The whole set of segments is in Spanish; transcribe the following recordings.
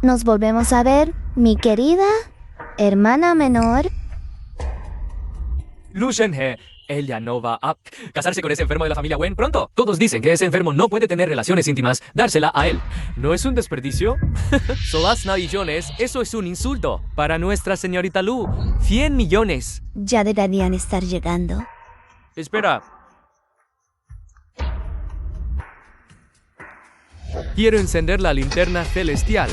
Nos volvemos a ver, mi querida hermana menor. Lu Shenhe, ella no va a casarse con ese enfermo de la familia Wen pronto. Todos dicen que ese enfermo no puede tener relaciones íntimas, dársela a él. ¿No es un desperdicio? Solasna y Jones, eso es un insulto. Para nuestra señorita Lu, 100 millones. Ya deberían estar llegando. Espera. Quiero encender la linterna celestial.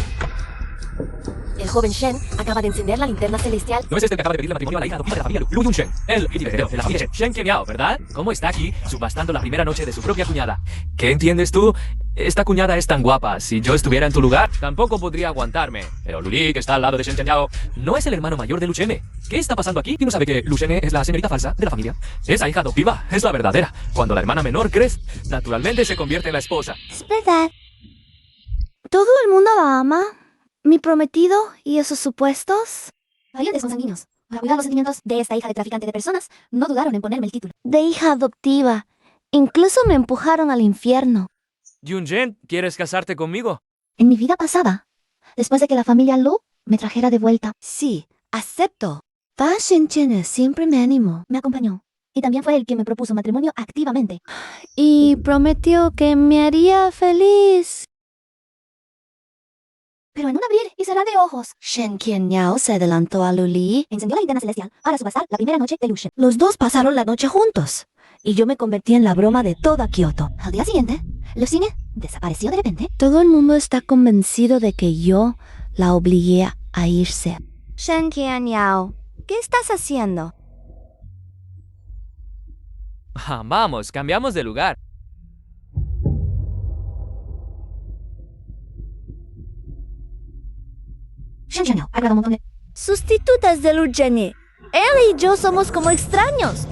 El joven Shen acaba de encender la linterna celestial. ¿No es este el que acaba de pedirle matrimonio a la hija adoptiva de la familia Lu Yunshen? El heredero de la familia Shen Qianyao, ¿verdad? ¿Cómo está aquí, subastando la primera noche de su propia cuñada? ¿Qué entiendes tú? Esta cuñada es tan guapa. Si yo estuviera en tu lugar, tampoco podría aguantarme. Pero Luli, que está al lado de Shen Qianyao, no es el hermano mayor de Lu Shene. ¿Qué está pasando aquí? ¿Y no sabe que Lu Shene es la señorita falsa de la familia? Esa hija adoptiva es la verdadera. Cuando la hermana menor crece, naturalmente se convierte en la esposa. Es verdad. Todo el mundo la ama. Mi prometido y esos supuestos Parientes consanguíneos. Para cuidar los sentimientos de esta hija de traficante de personas, no dudaron en ponerme el título. de hija adoptiva. Incluso me empujaron al infierno. Yunjen, ¿quieres casarte conmigo? En mi vida pasada, después de que la familia Lu me trajera de vuelta, Sí, acepto. Pa Shenchen siempre me animó. me acompañó. Y también fue él quien me propuso matrimonio activamente. Y prometió que me haría feliz. Pero en un abrir y cerrar de ojos, Shen Qianyao se adelantó a Luli. encendió la linterna celestial para subastar la primera noche de Lu Shen. Los dos pasaron la noche juntos. Y yo me convertí en la broma de toda Kioto. Al día siguiente, Lucine desapareció de repente. Todo el mundo está convencido de que yo la obligué a irse. Shen Qianyao, ¿qué estás haciendo? Ah, vamos, cambiamos de lugar. Shen Qianyao ha grabado un montón de... Sustitutas de Lu Zhenyi. Él y yo somos como extraños.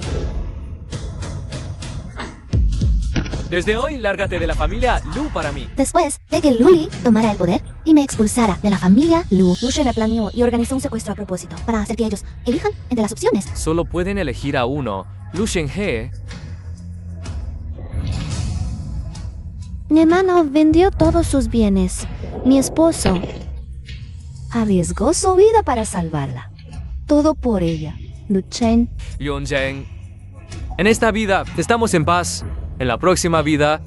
Desde hoy, lárgate de la familia Lu para mí. Después de que Luli tomara el poder y me expulsara de la familia Lu, Lu Shen planeó y organizó un secuestro a propósito para hacer que ellos elijan entre las opciones. Solo pueden elegir a uno. Lu Shenhe. Mi hermano vendió todos sus bienes. Mi esposo arriesgó su vida para salvarla. Todo por ella. Lu Chen. Yunjen. En esta vida estamos en paz. En la próxima vida,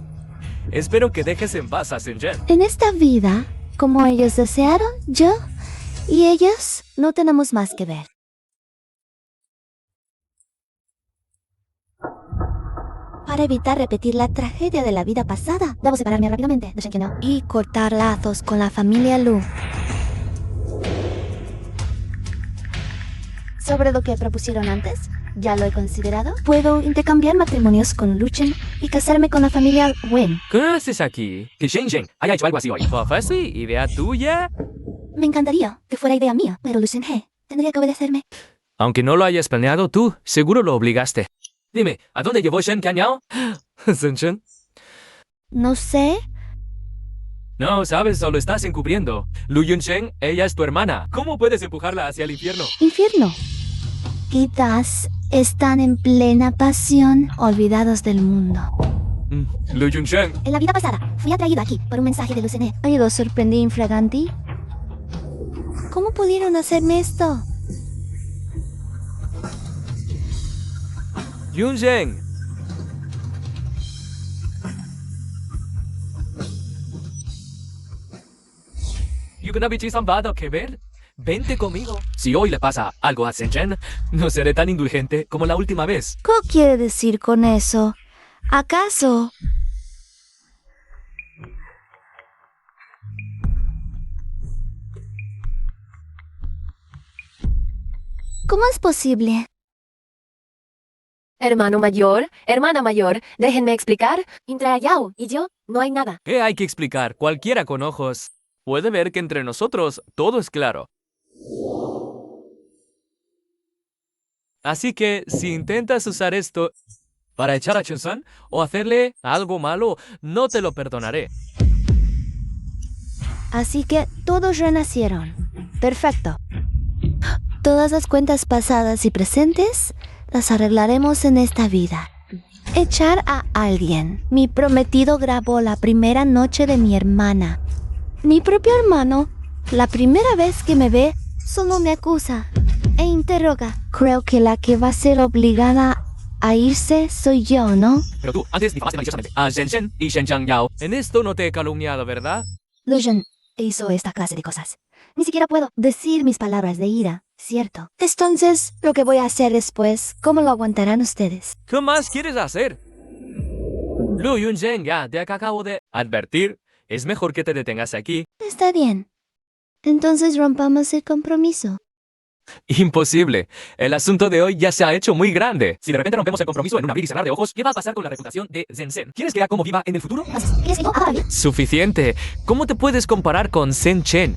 espero que dejes en paz a Shenzhen. En esta vida, como ellos desearon, yo y ellos no tenemos más que ver. Para evitar repetir la tragedia de la vida pasada, debo separarme rápidamente de Shen Qianyao. Y cortar lazos con la familia Lu. Sobre lo que propusieron antes, ya lo he considerado. Puedo intercambiar matrimonios con Lu Chen y casarme con la familia Wen. ¿Qué haces aquí? Que Shenzhen haya hecho algo así hoy. Fafasi, ¿idea tuya? Me encantaría que fuera idea mía, pero Lu Shen tendría que obedecerme. Aunque no lo hayas planeado tú, seguro lo obligaste. Dime, ¿a dónde llevó Shen Qianyao? ¿Shenzhen? No sé. No, sabes, solo estás encubriendo. Lu Yunshen, ella es tu hermana. ¿Cómo puedes empujarla hacia el infierno? Infierno. Quizás están en plena pasión, olvidados del mundo. Lu Yunshen. En la vida pasada, fui atraído aquí por un mensaje de Lu Shen. Ay, lo sorprendí infraganti. ¿Cómo pudieron hacerme esto? Yunshen. Yukunabichi Zambado, ¿qué ver? Vente conmigo. Si hoy le pasa algo a Shenzhen, no seré tan indulgente como la última vez. ¿Qué quiere decir con eso? ¿Acaso? ¿Cómo es posible? Hermano mayor, hermana mayor, déjenme explicar. Entre Yao y yo no hay nada. ¿Qué hay que explicar? Cualquiera con ojos puede ver que entre nosotros todo es claro. Así que, si intentas usar esto para echar a Chen-san o hacerle algo malo, no te lo perdonaré. Así que todos renacieron. Perfecto. Todas las cuentas pasadas y presentes las arreglaremos en esta vida. Echar a alguien. Mi prometido grabó la primera noche de mi hermana. Mi propio hermano La primera vez que me ve, solo me acusa e interroga. Creo que la que va a ser obligada a irse soy yo, ¿no? Pero tú, antes difamaste maliciosamente a Zhen Zhen y Shen Changyao. En esto no te he calumniado, ¿verdad? Lucian hizo esta clase de cosas. Ni siquiera puedo. Decir mis palabras de ira, ¿cierto? Entonces, lo que voy a hacer después, ¿cómo lo aguantarán ustedes? ¿Qué más quieres hacer? Lu Yunzhen, ya te acabo de advertir. Es mejor que te detengas aquí. Está bien. Entonces rompamos el compromiso. Imposible. El asunto de hoy ya se ha hecho muy grande. Si de repente rompemos el compromiso en un abrir y cerrar de ojos, ¿qué va a pasar con la reputación de Zhen Zhen? ¿Quieres que vea cómo viva en el futuro? ¿Quieres que yo haga bien? Suficiente. ¿Cómo te puedes comparar con Zhen Chen?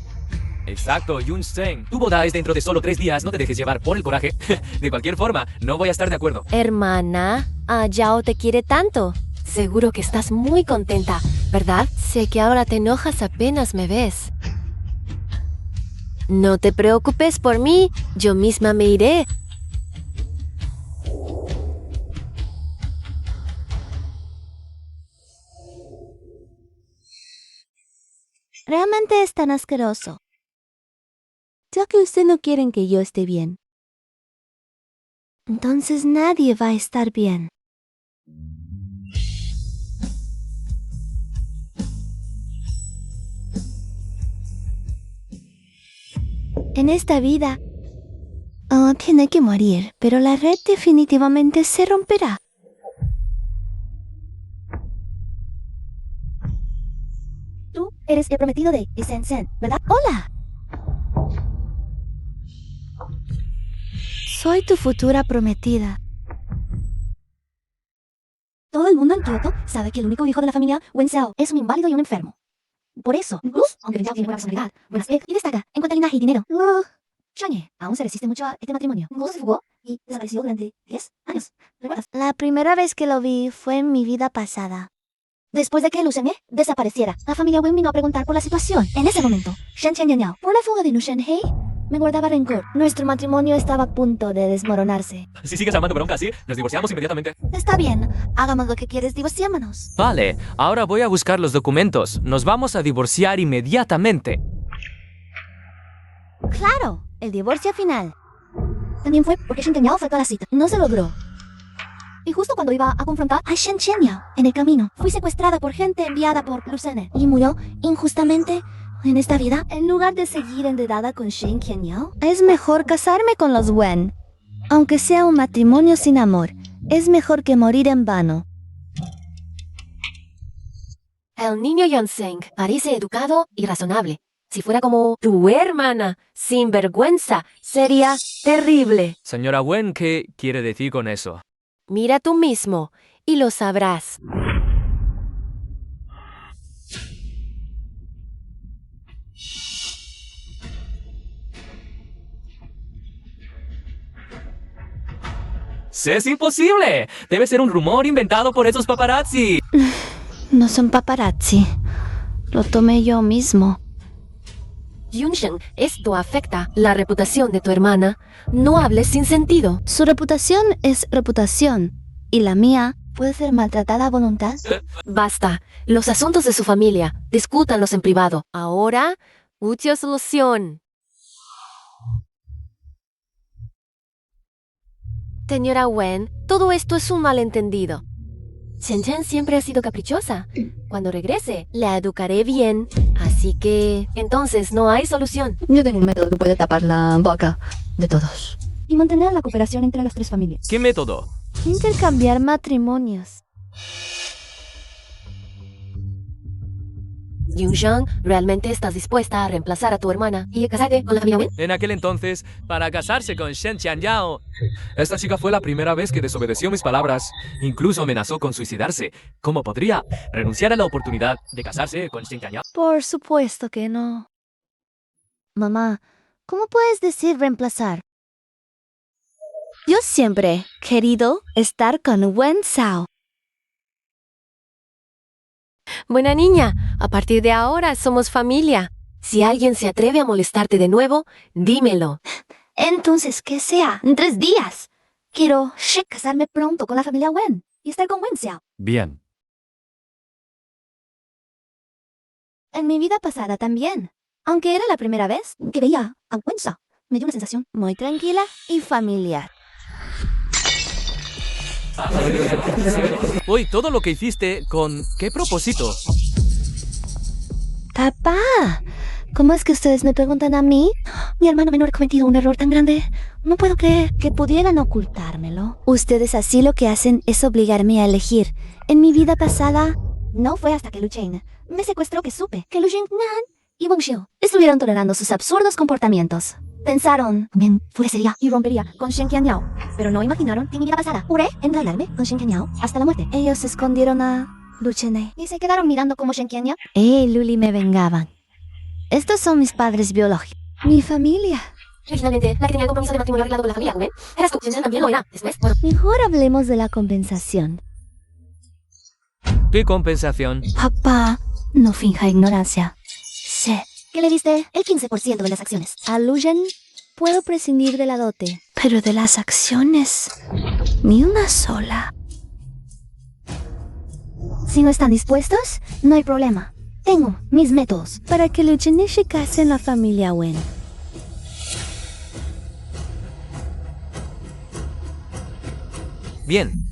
Exacto, Yun Zhen. Tu boda es dentro de solo 3 días. No te dejes llevar por el coraje. De cualquier forma, no voy a estar de acuerdo. Hermana, Yao te quiere tanto. Seguro que estás muy contenta, ¿verdad? Sé que ahora te enojas apenas me ves. No te preocupes por mí, yo misma me iré. Realmente es tan asqueroso. Ya que ustedes no quieren que yo esté bien. Entonces nadie va a estar bien. En esta vida, tiene que morir, pero la red definitivamente se romperá. Tú eres el prometido de Zhen Zhen, ¿verdad? ¡Hola! Soy tu futura prometida. Todo el mundo en Kyoto sabe que el único hijo de la familia Wen Xiao es un inválido y un enfermo. Por eso, incluso, aunque Wen Xiao tiene buena personalidad, buen aspecto y destaca en cuanto a linaje y dinero, Shanye aún se resiste mucho a este matrimonio. Incluso se fugó y desapareció durante 10 años. ¿Recuerdas? La primera vez que lo vi fue en mi vida pasada. Después de que Lu Shenhe desapareciera, la familia Wen vino a preguntar por la situación. En ese momento, Shen Chen Yanyao, por la fuga de Lu Shenhe, me guardaba rencor. Nuestro matrimonio estaba a punto de desmoronarse. Si sigues amando bronca así, nos divorciamos inmediatamente. Está bien, hagamos lo que quieres, divorciémonos. Vale, ahora voy a buscar los documentos. Nos vamos a divorciar inmediatamente. Claro, el divorcio final. También fue porque Shen Yanyao faltó a la cita. No se logró. Y justo cuando iba a confrontar a Shen Chenyao en el camino, fui secuestrada por gente enviada por Lu Shenhe y murió injustamente en esta vida. En lugar de seguir enredada con Shen Qianyao, es mejor casarme con los Wen. Aunque sea un matrimonio sin amor, es mejor que morir en vano. El niño Yonseng parece educado y razonable. Si fuera como tu hermana, sin vergüenza, sería terrible. Señora Wen, ¿qué quiere decir con eso? Mira tú mismo y lo sabrás. ¡Es imposible! Debe ser un rumor inventado por esos paparazzi. No son paparazzi. Lo tomé yo mismo. Yunshen, esto afecta la reputación de tu hermana. No hables sin sentido. Su reputación es reputación. Y la mía puede ser maltratada a voluntad. Basta. Los asuntos de su familia, discútanlos en privado. Ahora, busca solución. Señora Wen, todo esto es un malentendido. Shen Chen siempre ha sido caprichosa. Cuando regrese, la educaré bien. Así que, entonces, no hay solución. Yo tengo un método que puede tapar la boca de todos y mantener la cooperación entre las 3 familias. ¿Qué método? Intercambiar matrimonios. Yunshan, ¿realmente estás dispuesta a reemplazar a tu hermana y a casarte con la familia Wen? En aquel entonces, para casarse con Shen Qianyao. Esta chica fue la primera vez que desobedeció mis palabras. Incluso amenazó con suicidarse. ¿Cómo podría renunciar a la oportunidad de casarse con Shen Qianyao? Por supuesto que no. Mamá, ¿cómo puedes decir reemplazar? Yo siempre he querido estar con Wen Xiao. Buena niña, a partir de ahora somos familia. Si alguien se atreve a molestarte de nuevo, dímelo. Entonces, que sea en 3 días. Quiero casarme pronto con la familia Wen y estar con Wen Xiao. Bien. En mi vida pasada también. Aunque era la primera vez que veía a Wensa, me dio una sensación. Muy tranquila y familiar. Uy, todo lo que hiciste, ¿con qué propósito? Papá, ¿cómo es que ustedes me preguntan a mí? Mi hermano menor ha cometido un error tan grande. No puedo creer que pudieran ocultármelo. Ustedes así lo que hacen es obligarme a elegir. En mi vida pasada, No fue hasta que Lu Chen me secuestró que supe que Lu Jingnan y Wang Xiu estuvieron tolerando sus absurdos comportamientos. Pensaron que me enfurecería y rompería con Shen Qianyao, pero no imaginaron que en mi vida pasada juré enrollarme con Shen Qianyao hasta la muerte. ellos escondieron a Luchene. Y se quedaron mirando como Shen Qianyao. Luli me vengaban. Estos son mis padres biológicos. Mi familia. Originalmente, la que tenía el compromiso de matrimonio arreglado con la familia Wen, eras tú. Shen también lo era. Después, bueno. Mejor hablemos de la compensación. ¿Qué compensación? Papá, no finja ignorancia. Sé. ¿Qué le diste? El 15% de las acciones. A Luyen puedo prescindir de la dote, pero de las acciones, ni una sola. Si no están dispuestos, no hay problema. Tengo mis métodos. Para que Luchen se case en la familia Wen. Bien.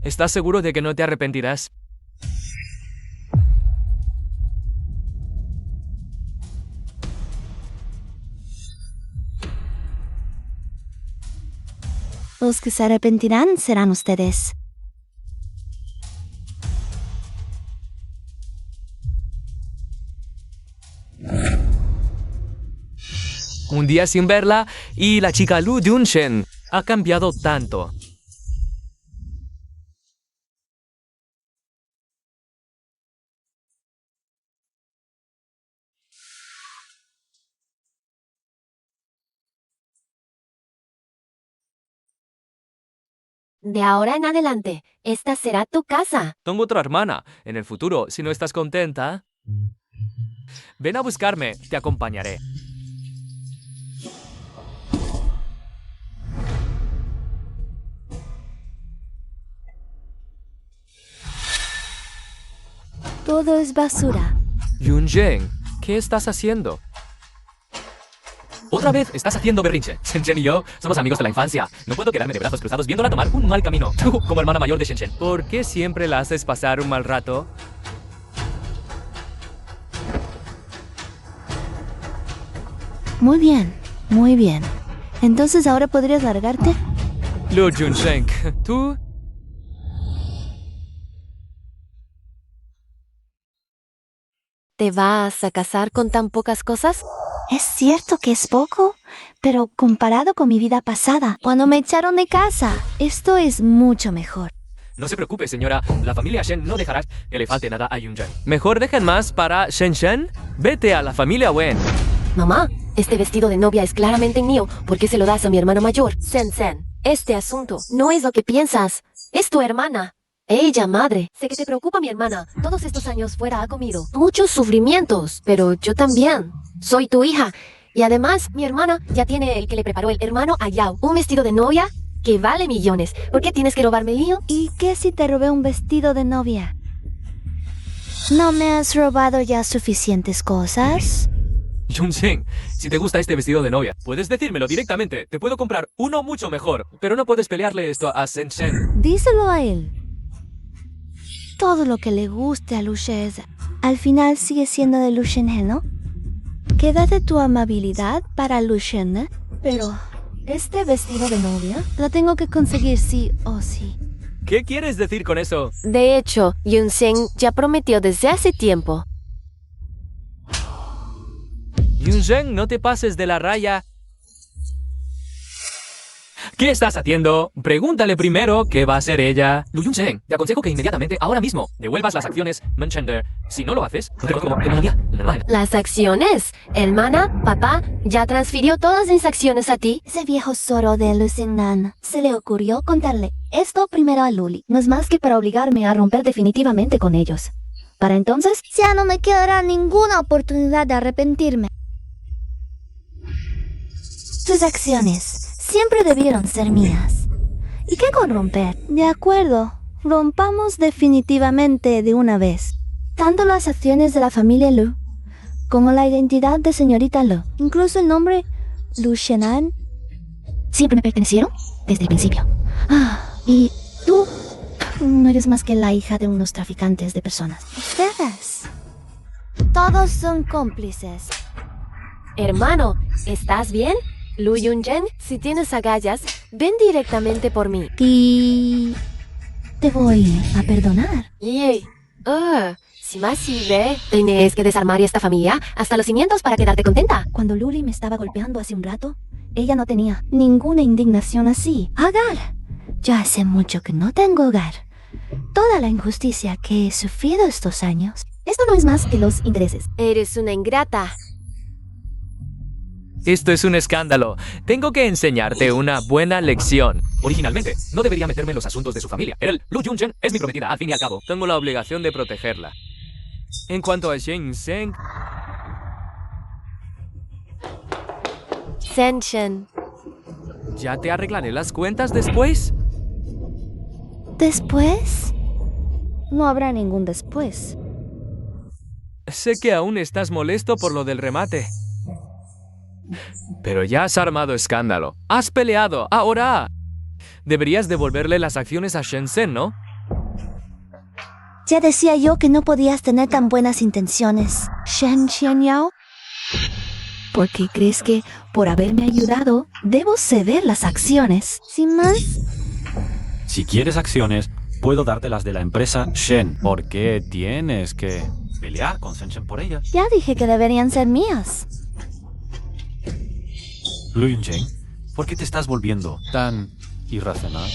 ¿Estás seguro de que no te arrepentirás? Los que se arrepentirán serán ustedes. Un día sin verla y la chica Lu Junshen ha cambiado tanto. De ahora en adelante, esta será tu casa. Tengo otra hermana. En el futuro, si no estás contenta, ven a buscarme, te acompañaré. Todo es basura. Yunzhen, ¿qué estás haciendo? Otra vez estás haciendo berrinche. Shenzhen y yo somos amigos de la infancia. No puedo quedarme de brazos cruzados viéndola tomar un mal camino. Tú, como hermana mayor de Shenzhen. ¿Por qué siempre la haces pasar un mal rato? Muy bien, muy bien. Entonces ahora podrías largarte. Lu Junsheng, tú... ¿Te vas a casar con tan pocas cosas? Es cierto que es poco, pero comparado con mi vida pasada, cuando me echaron de casa, esto es mucho mejor. No se preocupe, señora. La familia Shen no dejará que le falte nada a Yunzhen. Mejor dejen más para Shenzhen. Vete a la familia Wen. Mamá, este vestido de novia es claramente mío. ¿Por qué se lo das a mi hermano mayor? Sen, este asunto no es lo que piensas. Es tu hermana. Ella, madre. Sé que te preocupa mi hermana. Todos estos años fuera ha comido muchos sufrimientos, pero yo también. Soy tu hija. Y además, mi hermana ya tiene el que le preparó el hermano a Yao. Un vestido de novia que vale millones. ¿Por qué tienes que robarme el mío? ¿Y qué si te robé un vestido de novia? ¿No me has robado ya suficientes cosas? Yunzhen, si te gusta este vestido de novia, puedes decírmelo directamente. Te puedo comprar uno mucho mejor. Pero no puedes pelearle esto a Shenzhen. Díselo a él. Todo lo que le guste a Luchen, al final sigue siendo de Luchen, ¿no? Quédate tu amabilidad para Luchen, pero este vestido de novia lo tengo que conseguir sí o sí. ¿Qué quieres decir con eso? De hecho, Yunzhen ya prometió desde hace tiempo. Yunzhen, no te pases de la raya. ¿Qué estás haciendo? Pregúntale primero qué va a hacer ella. Lu Yunzhen, te aconsejo que inmediatamente, ahora mismo, devuelvas las acciones Menchender. Si no lo haces, te conozco como hermana normal. ¿Las acciones? Hermana, papá, ya transfirió todas mis acciones a ti. Ese viejo zorro de Lucinan se le ocurrió contarle esto primero a Luli. No es más que para obligarme a romper definitivamente con ellos. Para entonces, ya no me quedará ninguna oportunidad de arrepentirme. tus acciones siempre debieron ser mías. ¿Y qué con romper? De acuerdo, rompamos definitivamente de una vez. Tanto las acciones de la familia Lu como la identidad de señorita Lu, Incluso el nombre Lu Shenan. siempre me pertenecieron desde el principio. Y tú no eres más que la hija de unos traficantes de personas. Ustedes. Todos son cómplices. Hermano, ¿estás bien? Lu Yunchen, si tienes agallas, ven directamente por mí. Y te voy a perdonar. Yey. Si más sirve, tienes que desarmar esta familia hasta los cimientos para quedarte contenta. Cuando Luli me estaba golpeando hace un rato, ella no tenía ninguna indignación así. Hogar. Ya hace mucho que no tengo hogar. Toda la injusticia que he sufrido estos años. Esto no es más que los intereses. Eres una ingrata. Esto es un escándalo. Tengo que enseñarte una buena lección. Originalmente, no debería meterme en los asuntos de su familia. Él, Lu Yunchen, es mi prometida, al fin y al cabo. Tengo la obligación de protegerla. En cuanto a Shen Zeng, Senshen. ¿ya te arreglaré las cuentas después? ¿Después? No habrá ningún después. Sé que aún estás molesto por lo del remate. Pero ya has armado escándalo. Has peleado. Ahora deberías devolverle las acciones a Shenzhen, ¿no? Ya decía yo que no podías tener tan buenas intenciones. Shen Xianyao. ¿Por qué crees que, por haberme ayudado, debo ceder las acciones? Sin más, Si quieres acciones, puedo darte las de la empresa Shen. ¿Por qué tienes que pelear con Shen por ellas? ya dije que deberían ser mías. Lu Yunchen, ¿por qué te estás volviendo tan irracional?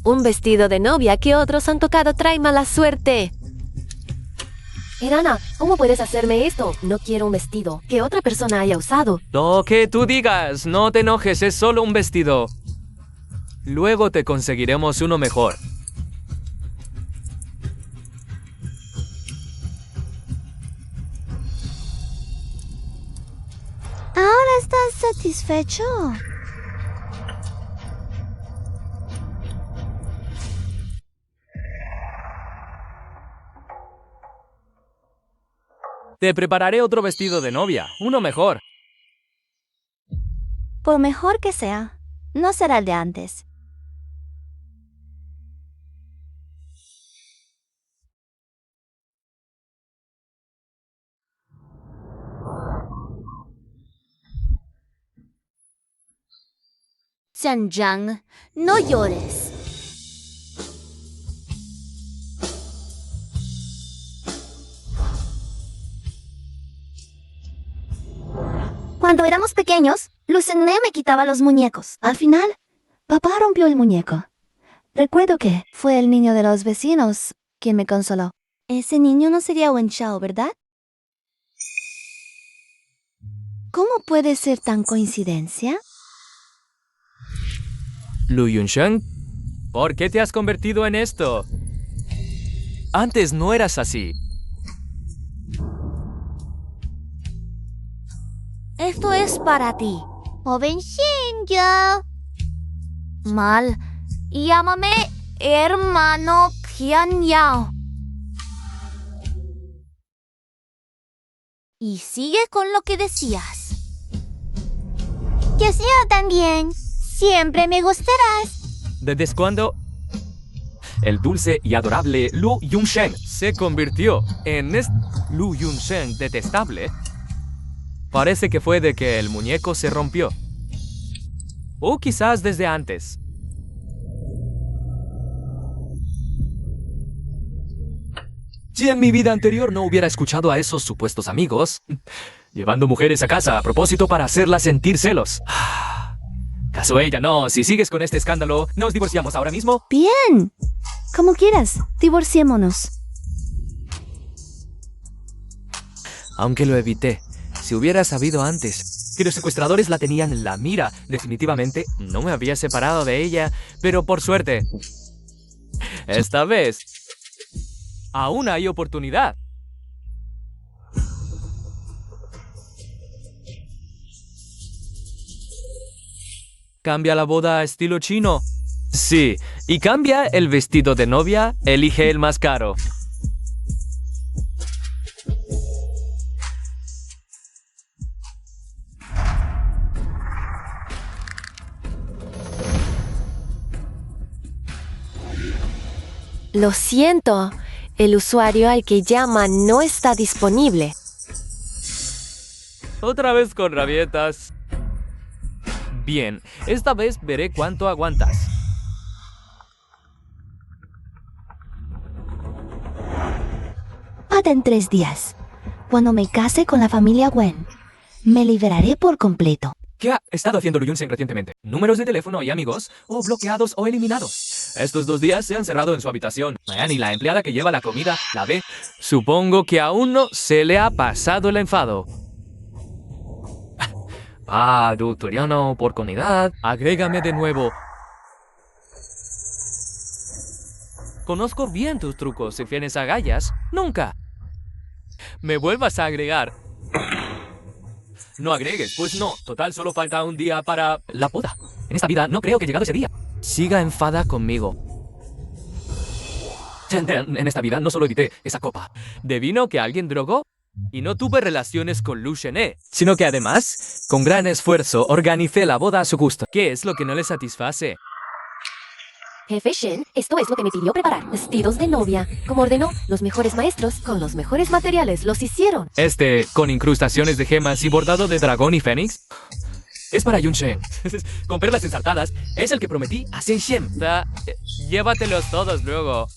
Un vestido de novia que otros han tocado trae mala suerte. Irana, ¿cómo puedes hacerme esto? No quiero un vestido que otra persona haya usado. Lo que tú digas, no te enojes, es solo un vestido. Luego te conseguiremos uno mejor. ¿Ahora estás satisfecho? Te prepararé otro vestido de novia, uno mejor. Por mejor que sea, no será el de antes. Xianzhang, no llores. Cuando éramos pequeños, Lucene me quitaba los muñecos. Al final, papá rompió el muñeco. Recuerdo que Fue el niño de los vecinos quien me consoló. Ese niño no sería Wen Shao, ¿verdad? ¿Cómo puede ser tan coincidencia? Lu Yunsheng, ¿por qué te has convertido en esto? Antes no eras así. Esto es para ti. Joven Xianyao. Mal. Llámame hermano Xianyao. Y sigue con lo que decías. Que yo también. Siempre me gustarás. ¿Desde cuándo El dulce y adorable Lu Yunchen. se convirtió en Lu Yunsheng detestable? Parece que fue de que el muñeco se rompió. O quizás desde antes. Si en mi vida anterior no hubiera escuchado a esos supuestos amigos, llevando mujeres a casa a propósito para hacerlas sentir celos. ¿Caso ella no? Si sigues con este escándalo, ¿nos divorciamos ahora mismo? Bien. Como quieras. Divorciémonos. Aunque lo evité. Si hubiera sabido antes Que los secuestradores la tenían en la mira. definitivamente no me había separado de ella, pero por suerte, esta vez, aún hay oportunidad. Cambia la boda a estilo chino. Sí, y cambia el vestido de novia, elige el más caro. Lo siento, el usuario al que llama no está disponible. Otra vez con rabietas. Bien, esta vez veré cuánto aguantas. En 3 días, cuando me case con la familia Wen, me liberaré por completo. ¿Qué ha estado haciendo Lu Yunchen recientemente? ¿Números de teléfono y amigos? ¿O bloqueados o eliminados? Estos 2 días se han cerrado en su habitación. Ni la empleada que lleva la comida la ve. Supongo que aún no se le ha pasado el enfado. Tutoriano, oportunidad. Agrégame de nuevo. Conozco bien tus trucos. Si vienes a gallas, nunca me vuelvas a agregar. No agregues, pues no. Total, solo falta un día para la boda. En esta vida no creo que llegado ese día. Siga enfada conmigo. En esta vida no solo evité esa copa. ¿De vino que alguien drogó? Y no tuve relaciones con Lu Shene, sino que además, con gran esfuerzo, organicé la boda a su gusto. ¿Qué es lo que no le satisface? Jefe Shen, esto es lo que me pidió preparar. Vestidos de novia. Como ordenó, los mejores maestros con los mejores materiales los hicieron. Con incrustaciones de gemas y bordado de dragón y fénix. Es para Yunchen. Con perlas ensartadas. Es el que prometí a Shen Shen. Llévatelos todos luego.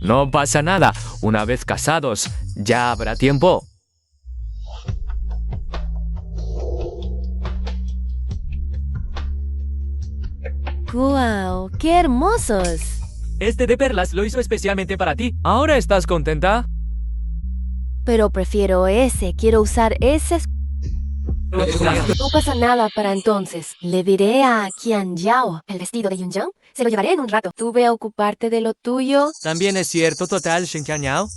No pasa nada. Una vez casados, ya habrá tiempo. ¡Guau! ¡Qué hermosos! Este de perlas lo hizo especialmente para ti. ¿Ahora estás contenta? Pero prefiero ese. Quiero usar ese. No pasa nada para entonces. Le diré a Qian Yao el vestido de Yunjiang. Se lo llevaré en un rato. Tú ve a ocuparte de lo tuyo. También es cierto, total, Shen Qianyao.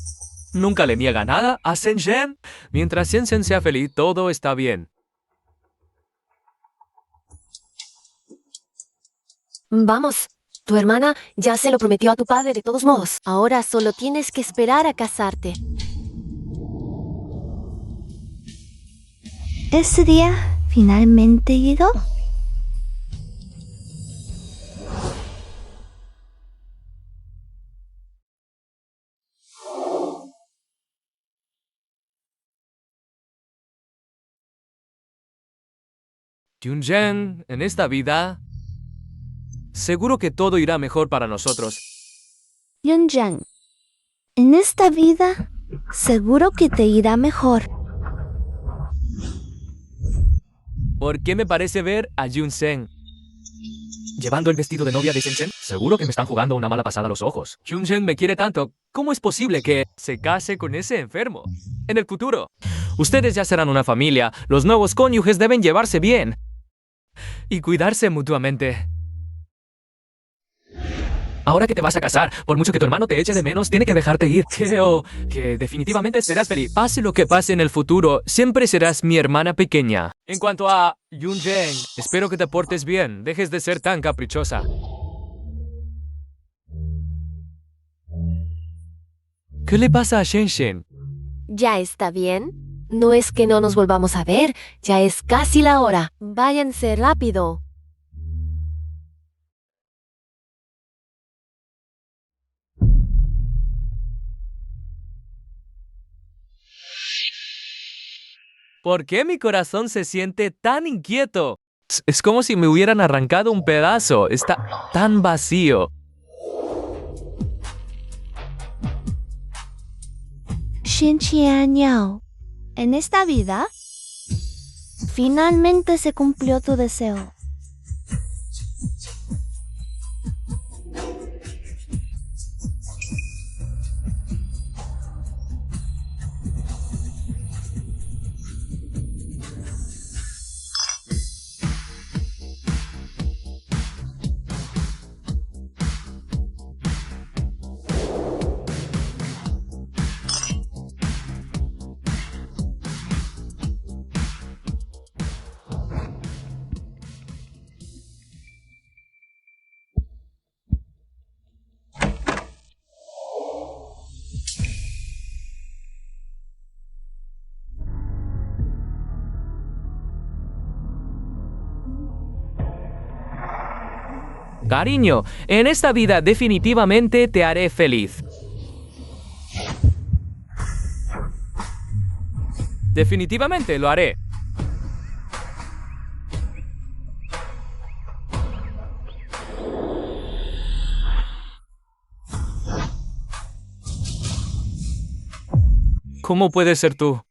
Nunca le niega nada a Shen Shen. Mientras Shen Shen sea feliz, todo está bien. Vamos. Tu hermana ya se lo prometió a tu padre de todos modos. Ahora solo tienes que esperar a casarte. Ese día finalmente llegó. Yunjiang, en esta vida, seguro que todo irá mejor para nosotros. Yunjiang, en esta vida, seguro que te irá mejor. ¿Por qué me parece ver a Yunsheng? Llevando el vestido de novia de Shen Shen, seguro que me están jugando una mala pasada a los ojos. Yunsheng me quiere tanto. ¿Cómo es posible que se case con ese enfermo? En el futuro. Ustedes ya serán una familia. Los nuevos cónyuges deben llevarse bien. Y cuidarse mutuamente. Ahora que te vas a casar, por mucho que tu hermano te eche de menos, tiene que dejarte ir. Creo que definitivamente serás feliz. Pase lo que pase en el futuro, siempre serás mi hermana pequeña. En cuanto a Yunjiang, espero que te portes bien. Dejes de ser tan caprichosa. ¿Qué le pasa a Shen Shen? ¿Ya está bien? No es que no nos volvamos a ver. Ya es casi la hora. Váyanse rápido. ¿Por qué mi corazón se siente tan inquieto? Es como si me hubieran arrancado un pedazo. Está tan vacío. Shen Qianyao, en esta vida, finalmente se cumplió tu deseo. Cariño, en esta vida definitivamente te haré feliz. Definitivamente lo haré. ¿Cómo puedes ser tú?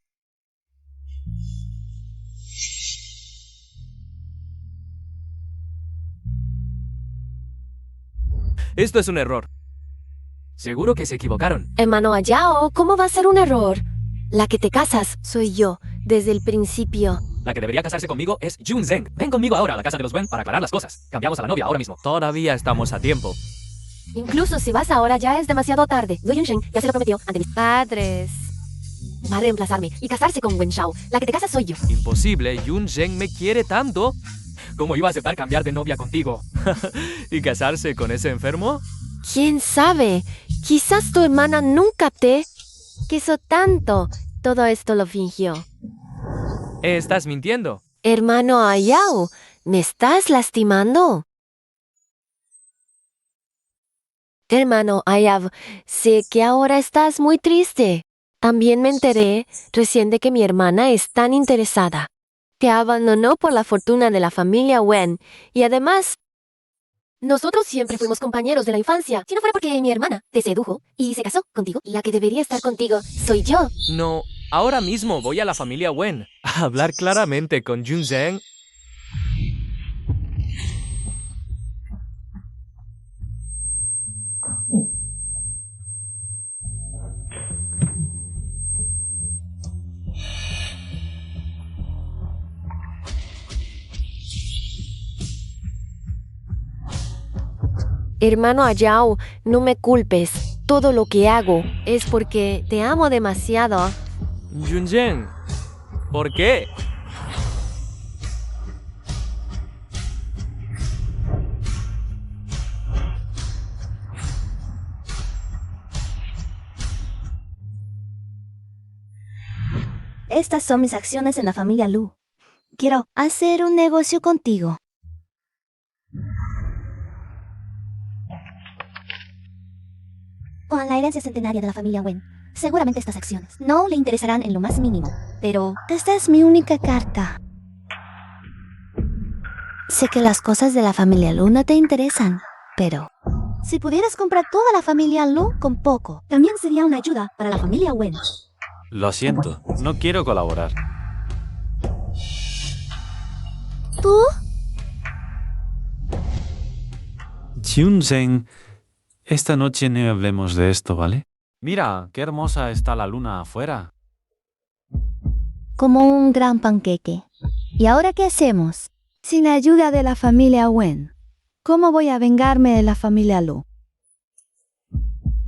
Esto es un error. Seguro que se equivocaron. Hermano Ayao, ¿cómo va a ser un error? La que te casas soy yo, desde el principio. La que debería casarse conmigo es Jun Zeng. Ven conmigo ahora a la casa de los Wen para aclarar las cosas. Cambiamos a la novia ahora mismo. Todavía estamos a tiempo. Incluso si vas ahora ya es demasiado tarde. Lu Yunsheng ya se lo prometió ante mis Padres. Va a reemplazarme y casarse con Wen Shao. La que te casas soy yo. Imposible, Yun Zheng me quiere tanto. ¿Cómo iba a aceptar cambiar de novia contigo? ¿Y casarse con ese enfermo? ¿Quién sabe? Quizás tu hermana nunca te quiso tanto. Todo esto lo fingió. Estás mintiendo. Hermano Ayao, ¿me estás lastimando? Hermano Ayao, sé que ahora estás muy triste. También me enteré recién de que mi hermana es tan interesada. Te abandonó por la fortuna de la familia Wen. Y además, nosotros siempre fuimos compañeros de la infancia. Si no fuera porque mi hermana te sedujo y se casó contigo, la que debería estar contigo soy yo. No, ahora mismo voy a la familia Wen a hablar claramente con Jun Zheng. Hermano Ayao, no me culpes. Todo lo que hago es porque te amo demasiado. Jun Zheng, ¿por qué? Estas son mis acciones en la familia Lu. Quiero hacer un negocio contigo. Con la herencia centenaria de la familia Wen, seguramente estas acciones no le interesarán en lo más mínimo, pero Esta es mi única carta. Sé que las cosas de la familia Lu no te interesan, pero si pudieras comprar toda la familia Lu con poco, también sería una ayuda para la familia Wen. Lo siento, no quiero colaborar. ¿tú? Junzeng, esta noche no hablemos de esto, ¿vale? Mira, qué hermosa está la luna afuera. Como un gran panqueque. ¿Y ahora qué hacemos? Sin la ayuda de la familia Wen, ¿cómo voy a vengarme de la familia Lu?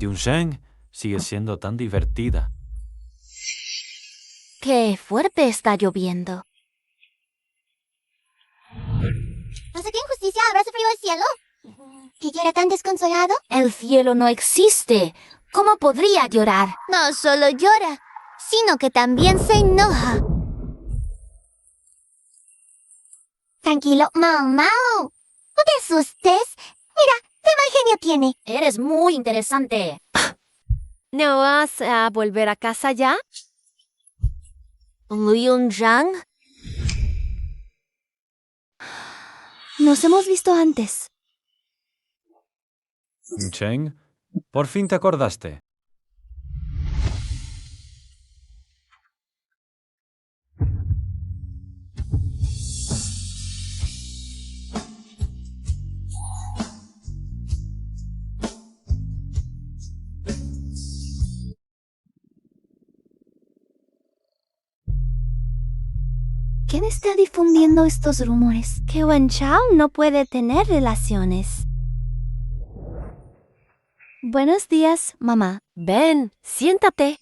Junzeng sigue siendo tan divertida. Qué fuerte está lloviendo. No sé qué injusticia habrá sufrido el cielo. ¿Que llora tan desconsolado? El cielo no existe. ¿Cómo podría llorar? No solo llora, sino que también se enoja. Tranquilo, Mau Mau. No te asustes. Mira, qué mal genio tiene. Eres muy interesante. ¿No vas a volver a casa ya? Liu Zhang. Nos hemos visto antes. Cheng, por fin te acordaste. ¿Quién está difundiendo estos rumores? Que Wen Chao no puede tener relaciones. Buenos días, mamá. Ven, siéntate.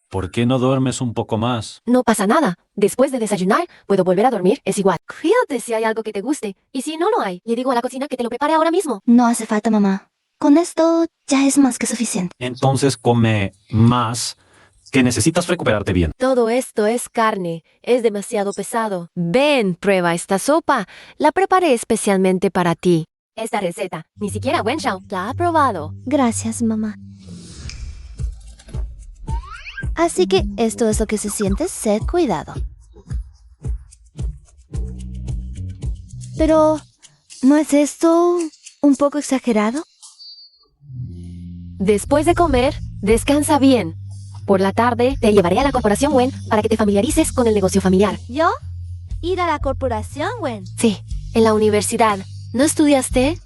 ¿Por qué no duermes un poco más? No pasa nada. Después de desayunar, puedo volver a dormir. Es igual. Cuídate si hay algo que te guste. Y si no lo hay, le digo a la cocina que te lo prepare ahora mismo. No hace falta, mamá. Con esto ya es más que suficiente. Entonces come más que necesitas recuperarte bien. Todo esto es carne. Es demasiado pesado. Ven, prueba esta sopa. La preparé especialmente para ti. Esta receta, ni siquiera Wenshao la ha probado. Gracias, mamá. Así que esto es lo que se siente ser cuidado. Pero, ¿no es esto un poco exagerado? Después de comer, descansa bien. Por la tarde, te llevaré a la corporación Wen para que te familiarices con el negocio familiar. ¿Yo? ¿Ir a la corporación, Wen? Sí, en la universidad. ¿No estudiaste?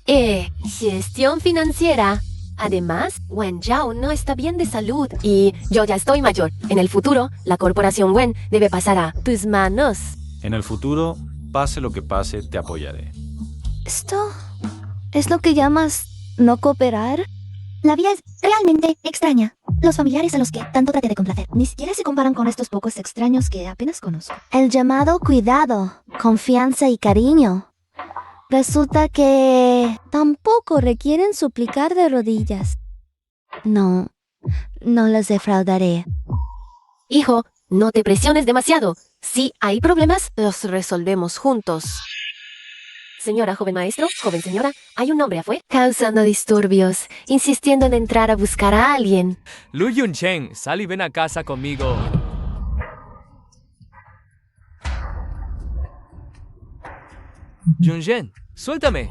Gestión financiera. Además, Wen Zhao no está bien de salud y yo ya estoy mayor. En el futuro, la corporación Wen debe pasar a tus manos. En el futuro, pase lo que pase, te apoyaré. ¿Esto es lo que llamas no cooperar? La vida es realmente extraña. Los familiares a los que tanto traté de complacer ni siquiera se comparan con estos pocos extraños que apenas conozco. El llamado cuidado, confianza y cariño. Resulta que tampoco requieren suplicar de rodillas. No, no los defraudaré. Hijo, no te presiones demasiado. Si hay problemas, los resolvemos juntos. Señora joven maestro, joven señora, hay un hombre afuera causando disturbios, insistiendo en entrar a buscar a alguien. Lu Yunchen, sal y ven a casa conmigo. Yunchen, suéltame.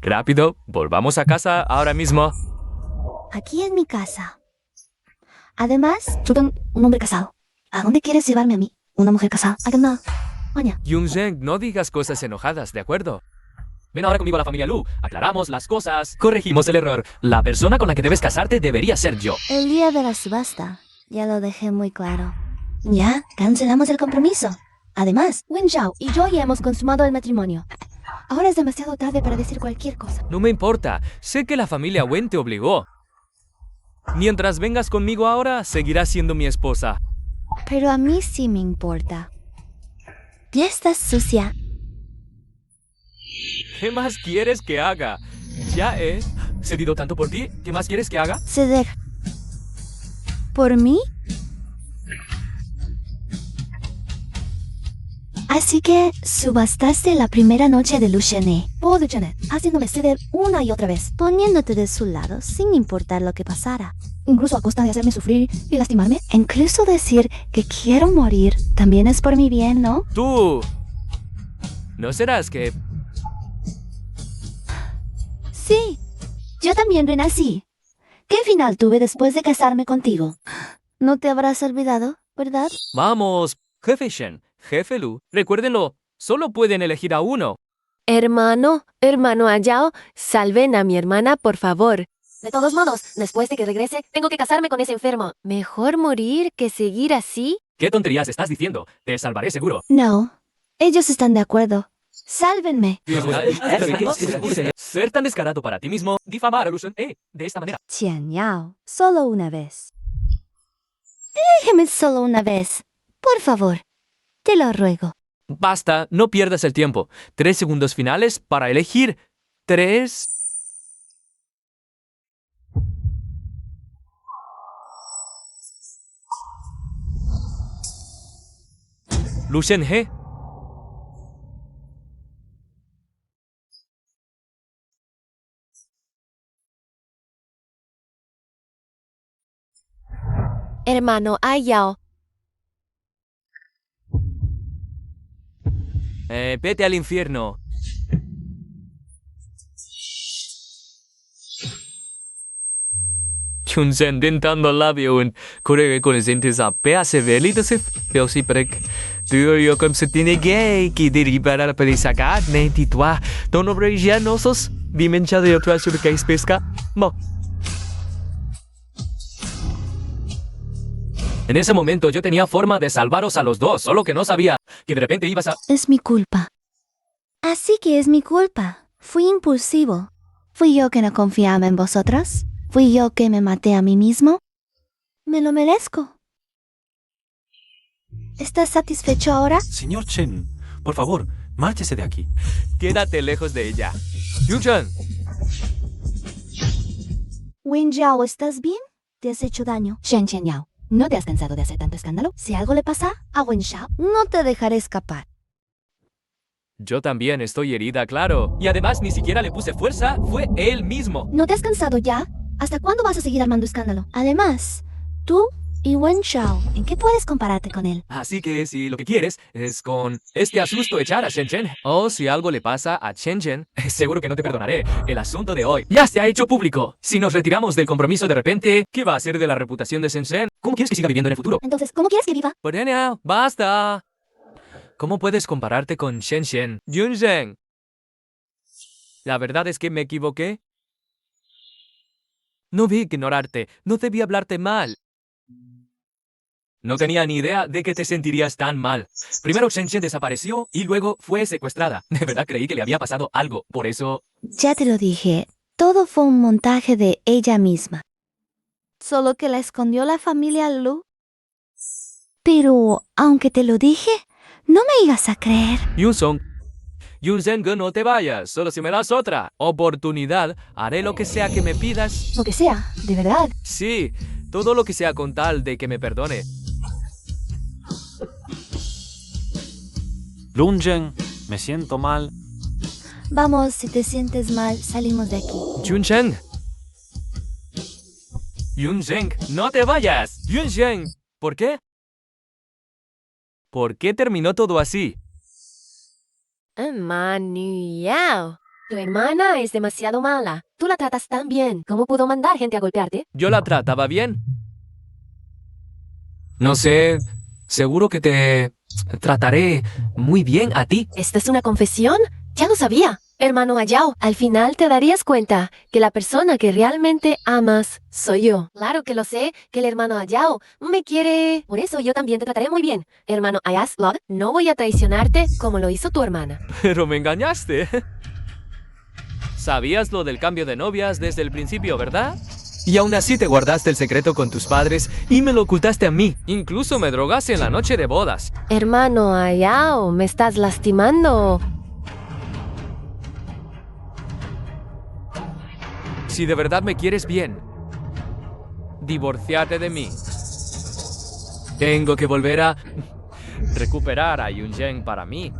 Rápido, volvamos a casa ahora mismo. Aquí en mi casa. Además, Chutan, un hombre casado. ¿A dónde quieres llevarme a mí? Una mujer casada. ¿A qué no? Oña. Yunchen, no digas cosas enojadas, ¿de acuerdo? Ven ahora conmigo a la familia Lu. Aclaramos las cosas. Corregimos el error. La persona con la que debes casarte debería ser yo. el día de la subasta, ya lo dejé muy claro. Ya, cancelamos el compromiso. Además, Wen Zhao y yo ya hemos consumado el matrimonio. Ahora es demasiado tarde para decir cualquier cosa. No me importa. Sé que la familia Wen te obligó. Mientras vengas conmigo ahora, seguirás siendo mi esposa. Pero a mí sí me importa. Ya estás sucia. ¿Qué más quieres que haga? Ya he cedido tanto por ti. ¿Qué más quieres que haga? ¿Ceder? ¿Por mí? Así que subastaste la primera noche de Lu Shene. Oh, Lu Shene, haciéndome ceder una y otra vez. Poniéndote de su lado, sin importar lo que pasara. Incluso a costa de hacerme sufrir y lastimarme. Incluso decir que quiero morir también es por mi bien, ¿no? Tú. ¿No serás que... Sí, yo también renací. ¿Qué final tuve después de casarme contigo? No te habrás olvidado, ¿verdad? Vamos, jefe Shen, jefe Lu, recuérdenlo, solo pueden elegir a uno. Hermano Ayao, salven a mi hermana, por favor. De todos modos, después de que regrese, tengo que casarme con ese enfermo. ¿Mejor morir que seguir así? ¿Qué tonterías estás diciendo? Te salvaré seguro. No, ellos están de acuerdo. ¡Sálvenme! Ser tan descarado para ti mismo, difamar a Lu Shen, de esta manera. Qian Yao, solo una vez. Déjeme solo una vez. Por favor, te lo ruego. Basta, no pierdas el tiempo. 3 segundos finales para elegir. 3... Lu Shen He. Hermano Ayao, Vete al infierno. Yunchen dentando labio Korea con a pease velito se si prek. Yo comme se tiene gay qui deriva la perisacat ne titwa. Tono brejanosos dimencha de otra sur que pesca. Mo. En ese momento yo tenía forma de salvaros a los dos, solo que no sabía que de repente ibas a... Es mi culpa. Así que es mi culpa. Fui impulsivo. ¿Fui yo que no confiaba en vosotros? ¿Fui yo que me maté a mí mismo? Me lo merezco. ¿Estás satisfecho ahora? Señor Chen, por favor, márchese de aquí. Quédate lejos de ella. Yunchen, Wen Zhao, ¿estás bien? te has hecho daño. Shen Qianyao, ¿no te has cansado de hacer tanto escándalo? Si algo le pasa a Wen Xiao, No te dejaré escapar. Yo también estoy herida, claro. Y además ni siquiera le puse fuerza, fue él mismo. ¿no te has cansado ya? ¿Hasta cuándo vas a seguir armando escándalo? Además, tú y Wen Xiao, ¿En qué puedes compararte con él? Así que si lo que quieres es con este asusto echar a Shen Chen, o si algo le pasa a Chen Chen, seguro que no te perdonaré. El asunto de hoy ya se ha hecho público. Si nos retiramos del compromiso de repente, ¿qué va a ser de la reputación de Shen Chen? ¿Cómo quieres que siga viviendo en el futuro? Entonces, ¿cómo quieres que viva? Por genial, basta. ¿Cómo puedes compararte con Shen Chen? Yun Zheng. La verdad es que me equivoqué. No vi ignorarte, no debí hablarte mal. No tenía ni idea de que te sentirías tan mal. Primero Shen Chen desapareció y luego fue secuestrada. De verdad creí que le había pasado algo, por eso... ya te lo dije, todo fue un montaje de ella misma. Solo que la escondió la familia Lu. Pero, aunque te lo dije, no me ibas a creer. Yun Zheng, no te vayas, solo si me das otra oportunidad, haré lo que sea que me pidas. Lo que sea, de verdad. Sí, todo lo que sea con tal de que me perdone. Lunjen, me siento mal. Vamos, si te sientes mal, salimos de aquí. Yun Zheng, no te vayas. Yun Zheng, ¿por qué? ¿Por qué terminó todo así? Manu Yao. Tu hermana es demasiado mala. Tú la tratas tan bien. ¿Cómo pudo mandar gente a golpearte? Yo la trataba bien. No sé, seguro que te trataré muy bien a ti. ¿Esta es una confesión? Ya lo sabía. Hermano Ayao, al final te darías cuenta que la persona que realmente amas soy yo. Claro que lo sé, que el hermano Ayao me quiere. Por eso yo también te trataré muy bien. Hermano Ayas, Lord, no voy a traicionarte como lo hizo tu hermana. Pero me engañaste. Sabías lo del cambio de novias desde el principio, ¿verdad? Y aún así te guardaste el secreto con tus padres y me lo ocultaste a mí. Incluso me drogaste en la noche de bodas. Hermano Ayao, ¿me estás lastimando? Si de verdad me quieres bien, divorciate de mí. Tengo que volver a recuperar a Yun Zheng para mí.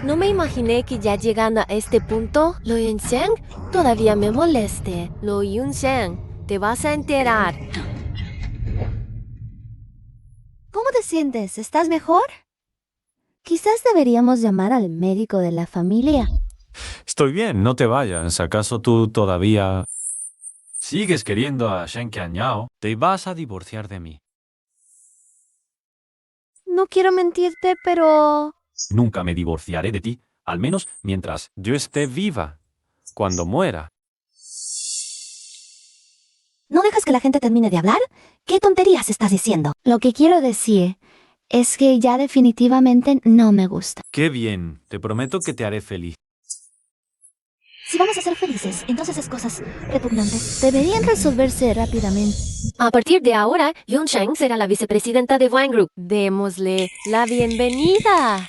No me imaginé que ya llegando a este punto, Lo Yun Zheng todavía me moleste. Lo Yun Zheng, te vas a enterar. ¿Cómo te sientes? ¿Estás mejor? Quizás deberíamos llamar al médico de la familia. Estoy bien, no te vayas. ¿Acaso tú todavía sigues queriendo a Shen Qianyao? Te vas a divorciar de mí. No quiero mentirte, pero... Nunca me divorciaré de ti, al menos mientras yo esté viva. Cuando muera. ¿No dejas que la gente termine de hablar? ¿Qué tonterías estás diciendo? Lo que quiero decir es que ya definitivamente no me gusta. Qué bien, te prometo que te haré feliz. Si vamos a ser felices, entonces es cosas repugnantes. Deberían resolverse rápidamente. A partir de ahora, Yun Zheng será la vicepresidenta de Wine Group. Démosle la bienvenida.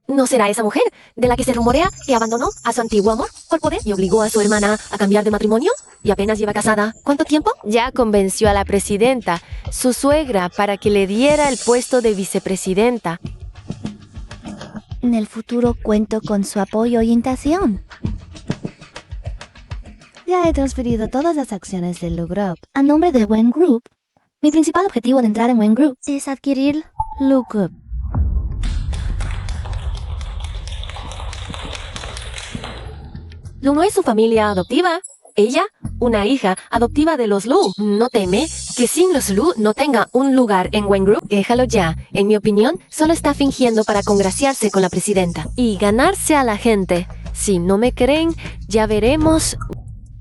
¿No será esa mujer de la que se rumorea que abandonó a su antiguo amor por poder y obligó a su hermana a cambiar de matrimonio? Y apenas lleva casada, ¿cuánto tiempo? Ya convenció a la presidenta, su suegra, para que le diera el puesto de vicepresidenta. En el futuro cuento con su apoyo y orientación. Ya he transferido todas las acciones del Lu Group A nombre de Wen Group, mi principal objetivo de entrar en Wen Group es adquirir Lu Group. Lu no es su familia adoptiva. Ella, una hija adoptiva de los Lu, no teme que sin los Lu no tenga un lugar en Wen Group. Déjalo ya. En mi opinión, solo está fingiendo para congraciarse con la presidenta y ganarse a la gente. Si no me creen, ya veremos.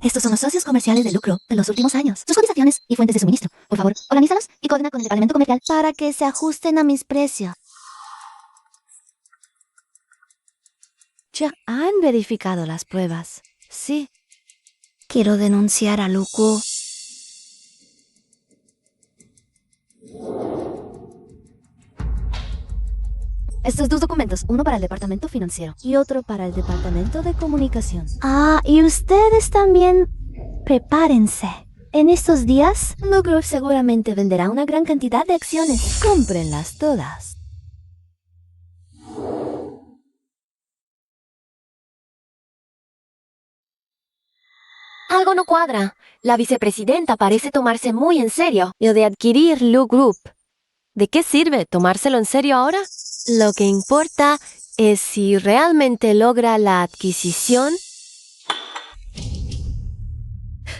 Estos son los socios comerciales de lucro de los últimos años. Sus cotizaciones y fuentes de suministro. Por favor, organízalos y coordina con el departamento comercial para que se ajusten a mis precios. Ya han verificado las pruebas. Sí. Quiero denunciar a Lu Kuo. Estos dos documentos, uno para el departamento financiero y otro para el departamento de comunicación. Ah, y ustedes también Prepárense. En estos días, Lu Group seguramente venderá una gran cantidad de acciones. Cómprenlas todas. Algo no cuadra. La vicepresidenta parece tomarse muy en serio lo de adquirir Lu Group. ¿De qué sirve tomárselo en serio ahora? Lo que importa es si realmente logra la adquisición.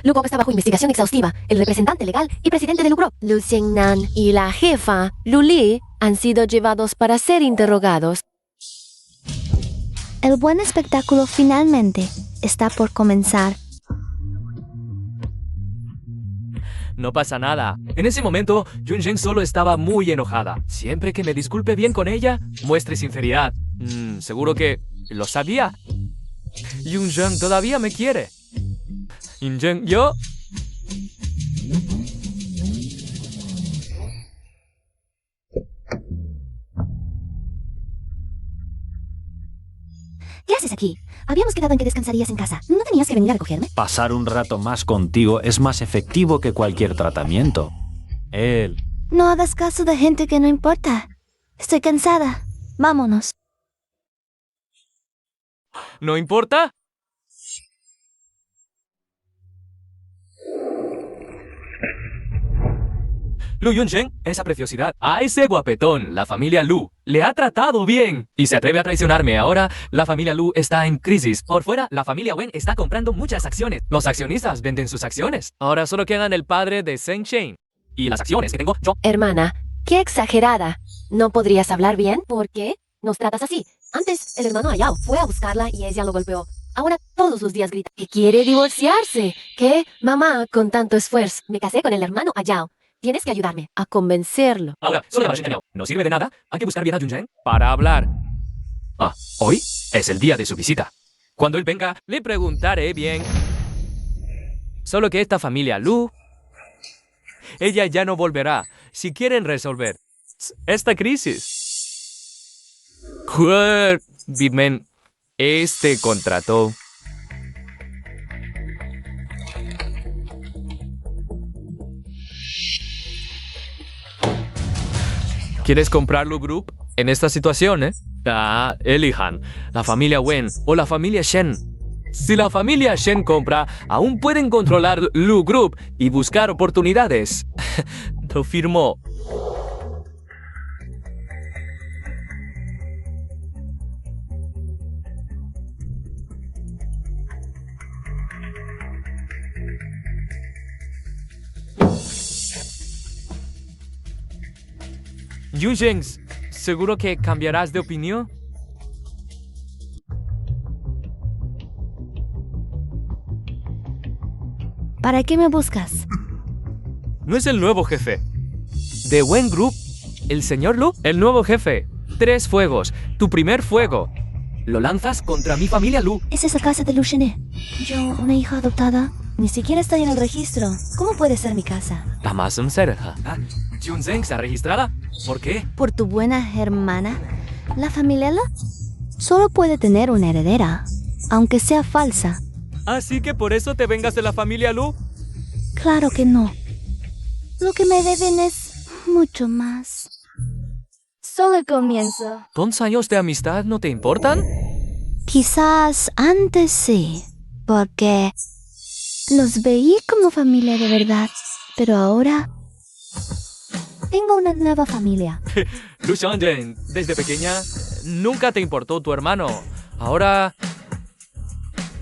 Lu Group está bajo investigación exhaustiva. El representante legal y presidente de Lu Group, Lu Xiangnan, y la jefa, Lu Li, han sido llevados para ser interrogados. El buen espectáculo finalmente está por comenzar. No pasa nada. En ese momento, Yunzhen solo estaba muy enojada. Siempre que me disculpe bien con ella, muestre sinceridad. Seguro que lo sabía. Yunzhen todavía me quiere. Yunzhen, yo... ¿Qué haces aquí? Habíamos quedado en que descansarías en casa. ¿No tenías que venir a recogerme? Pasar un rato más contigo es más efectivo que cualquier tratamiento. Él. No hagas caso de gente que no importa. Estoy cansada. Vámonos. ¿No importa? Lu Yunzhen, esa preciosidad, a ese guapetón, la familia Lu, le ha tratado bien y se atreve a traicionarme. Ahora, la familia Lu está en crisis. Por fuera, la familia Wen está comprando muchas acciones. Los accionistas venden sus acciones. Ahora solo quedan el padre de Zheng Chen y las acciones que tengo yo. Hermana, qué exagerada. ¿No podrías hablar bien? ¿Por qué nos tratas así? Antes, el hermano Ayao fue a buscarla y ella lo golpeó. Ahora todos los días grita que quiere divorciarse. ¿Qué? Mamá, con tanto esfuerzo, me casé con el hermano Ayao. Tienes que ayudarme a convencerlo. Ahora, solo llamar a Zheng Chen. ¿No sirve de nada? Hay que buscar bien a Yunzhen para hablar. Hoy es el día de su visita. Cuando él venga, le preguntaré bien. Solo que esta familia Lu, ella ya no volverá si quieren resolver esta crisis. Bitman, este contrato. ¿Quieres comprar Lu Group en esta situación, elijan la familia Wen o la familia Shen. Si la familia Shen compra, aún pueden controlar Lu Group y buscar oportunidades. Lo firmó. Yunzhen, ¿seguro que cambiarás de opinión? ¿Para qué me buscas? ¿No es el nuevo jefe de Wen Group, el señor Lu? El nuevo jefe. 3 fuegos. Tu primer fuego. Lo lanzas contra mi familia Lu. ¿Es esa casa de Lu Shene? Yo, una hija adoptada, ni siquiera estoy en el registro. ¿Cómo puede ser mi casa? Yunzhen está registrada. ¿Por qué? Por tu buena hermana. La familia Lu solo puede tener una heredera, aunque sea falsa. ¿Así que por eso te vengas de la familia Lu? Claro que no. Lo que me deben es mucho más. Solo el comienzo. 11 años de amistad no te importan? Quizás antes sí, porque los veí como familia de verdad, pero ahora tengo una nueva familia. Lu Xiangzhen, desde pequeña nunca te importó tu hermano. Ahora,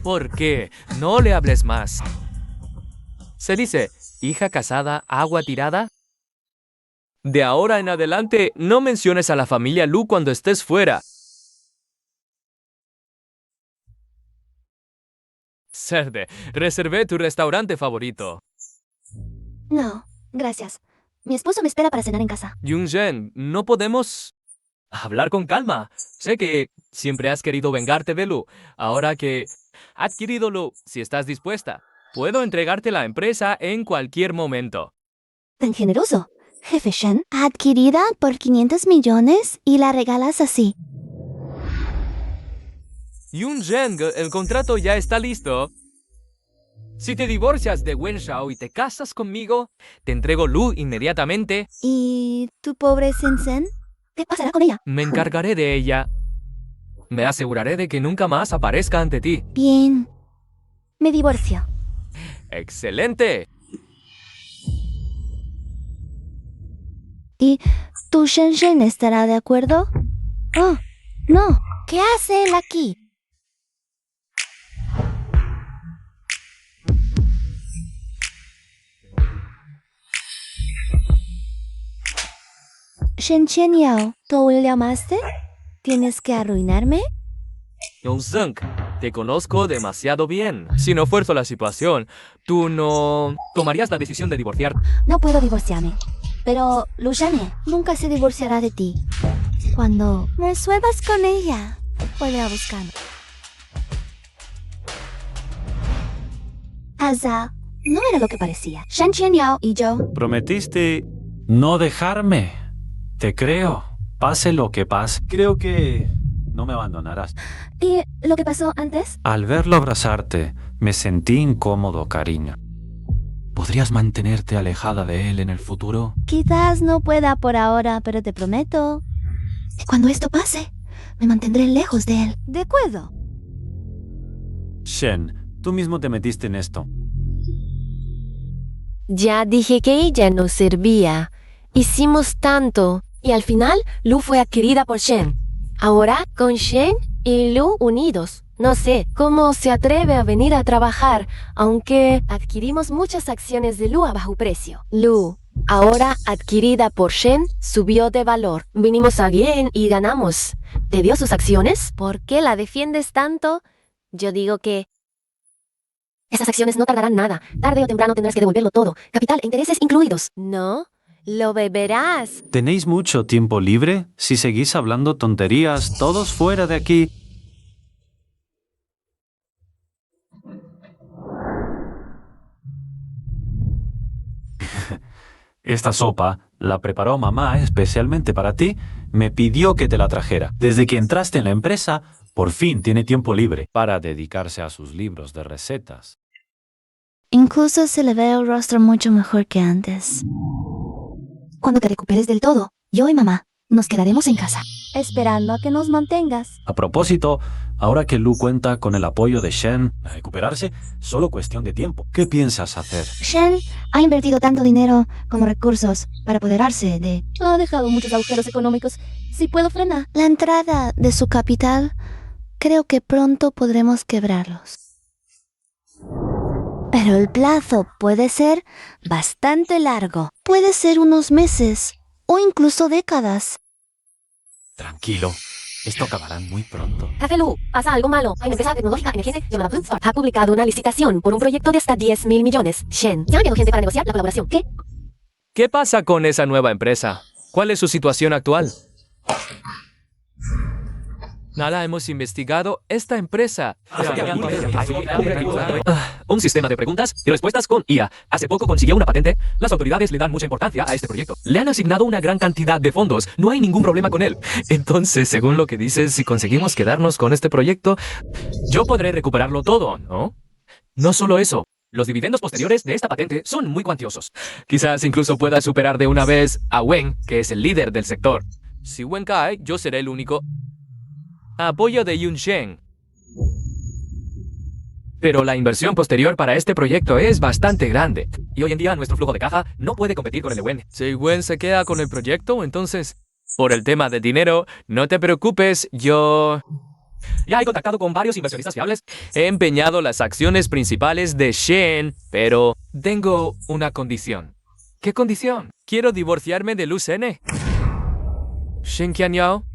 ¿por qué? No le hables más. Se dice, hija casada, agua tirada. De ahora en adelante, no menciones a la familia Lu cuando estés fuera. Cerde, reservé tu restaurante favorito. No, gracias. Mi esposo me espera para cenar en casa. Yunzhen, no podemos hablar con calma. Sé que siempre has querido vengarte de Lu. Ahora que has adquirido Lu, si estás dispuesta, puedo entregarte la empresa en cualquier momento. Tan generoso. Jefe Shen, Adquirida por 500 millones y la regalas así. Yunzhen, el contrato ya está listo. Si te divorcias de Wen Shao y te casas conmigo, te entrego Lu inmediatamente. ¿Y tu pobre Sen? ¿Qué pasará con ella? Me encargaré de ella. Me aseguraré de que nunca más aparezca ante ti. Bien. Me divorcio. ¡Excelente! ¿Y tu Shen estará de acuerdo? Oh, no. ¿Qué hace él aquí? Shen Yao, ¿tú le llamaste? ¿Tienes que arruinarme? Yong-sung, te conozco demasiado bien. Si no fuerzo la situación, tú no tomarías la decisión de divorciar. No puedo divorciarme. Pero, Luciane, Nunca se divorciará de ti. Cuando resuelvas con ella, vuelve a buscarme. Asa, no era lo que parecía. Shen Yao y yo. Prometiste no dejarme. Te creo. Pase lo que pase. Creo que no me abandonarás. ¿Y lo que pasó antes? Al verlo abrazarte, me sentí incómodo, cariño. ¿Podrías mantenerte alejada de él en el futuro? Quizás no pueda por ahora, pero te prometo. Cuando esto pase, me mantendré lejos de él. De acuerdo. Shen, tú mismo te metiste en esto. Ya dije que ella no servía. Hicimos tanto. Y al final, Lu fue adquirida por Shen. Ahora, con Shen y Lu unidos. No sé cómo se atreve a venir a trabajar, aunque adquirimos muchas acciones de Lu a bajo precio. Lu, ahora adquirida por Shen, subió de valor. Vinimos a bien y ganamos. ¿Te dio sus acciones? ¿Por qué la defiendes tanto? Yo digo que esas acciones no tardarán nada. Tarde o temprano tendrás que devolverlo todo. Capital e intereses incluidos. No. Lo beberás. ¿Tenéis mucho tiempo libre? Si seguís hablando tonterías, todos fuera de aquí. Esta sopa la preparó mamá especialmente para ti. Me pidió que te la trajera. Desde que entraste en la empresa, por fin tiene tiempo libre para dedicarse a sus libros de recetas. Incluso se le ve el rostro mucho mejor que antes. Cuando te recuperes del todo, yo y mamá nos quedaremos en casa. Esperando a que nos mantengas. A propósito, ahora que Lu cuenta con el apoyo de Shen a recuperarse, solo cuestión de tiempo. ¿Qué piensas hacer? Shen ha invertido tanto dinero como recursos para apoderarse de... Ha dejado muchos agujeros económicos. Si puedo frenar la entrada de su capital, creo que pronto podremos quebrarlos. Pero el plazo puede ser bastante largo. Puede ser unos meses o incluso décadas. Tranquilo, esto acabará muy pronto. Café Lu, pasa algo malo. Hay una empresa tecnológica emergente llamada Bloomstar. Ha publicado una licitación por un proyecto de hasta 10.000 millones. Shen, ya ha enviado gente para negociar la colaboración. ¿Qué? ¿Qué pasa con esa nueva empresa? ¿Cuál es su situación actual? Nada, hemos investigado esta empresa. Un sistema de preguntas y respuestas con IA. Hace poco consiguió una patente. Las autoridades le dan mucha importancia a este proyecto. Le han asignado una gran cantidad de fondos. No hay ningún problema con él. Entonces, según lo que dices, si conseguimos quedarnos con este proyecto, yo podré recuperarlo todo, ¿no? No solo eso. Los dividendos posteriores de esta patente son muy cuantiosos. Quizás incluso pueda superar de una vez a Wen, que es el líder del sector. Si Wen cae, yo seré el único. Apoyo de Yun Shen. Pero la inversión posterior para este proyecto es bastante grande. Y hoy en día nuestro flujo de caja no puede competir con el de Wen. Si Wen se queda con el proyecto, entonces... Por el tema de dinero, no te preocupes, yo... Ya he contactado con varios inversionistas fiables. He empeñado las acciones principales de Shen, pero tengo una condición. ¿Qué condición? Quiero divorciarme de Lu Sene. Shen Qianyao.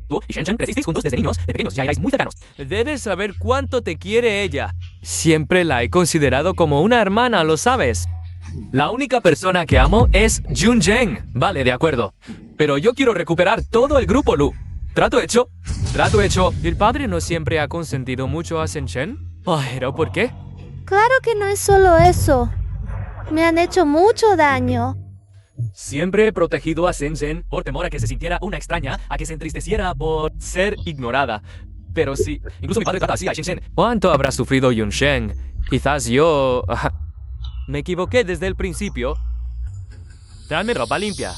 Tú y Shen crecisteis juntos desde niños, de pequeños, ya erais muy cercanos. Debes saber cuánto te quiere ella. Siempre la he considerado como una hermana, lo sabes. La única persona que amo es Jun Zheng. Vale, de acuerdo. Pero yo quiero recuperar todo el grupo Lu. Trato hecho. Trato hecho. ¿El padre no siempre ha consentido mucho a Shen Chen? ¿Pero por qué? Claro que no es solo eso. Me han hecho mucho daño. Siempre he protegido a Shen Chen por temor a que se sintiera una extraña, a que se entristeciera por ser ignorada. Pero sí, incluso mi padre trata así a Shen. ¿Cuánto habrá sufrido Yunshen? Quizás yo... me equivoqué desde el principio. Tráeme ropa limpia.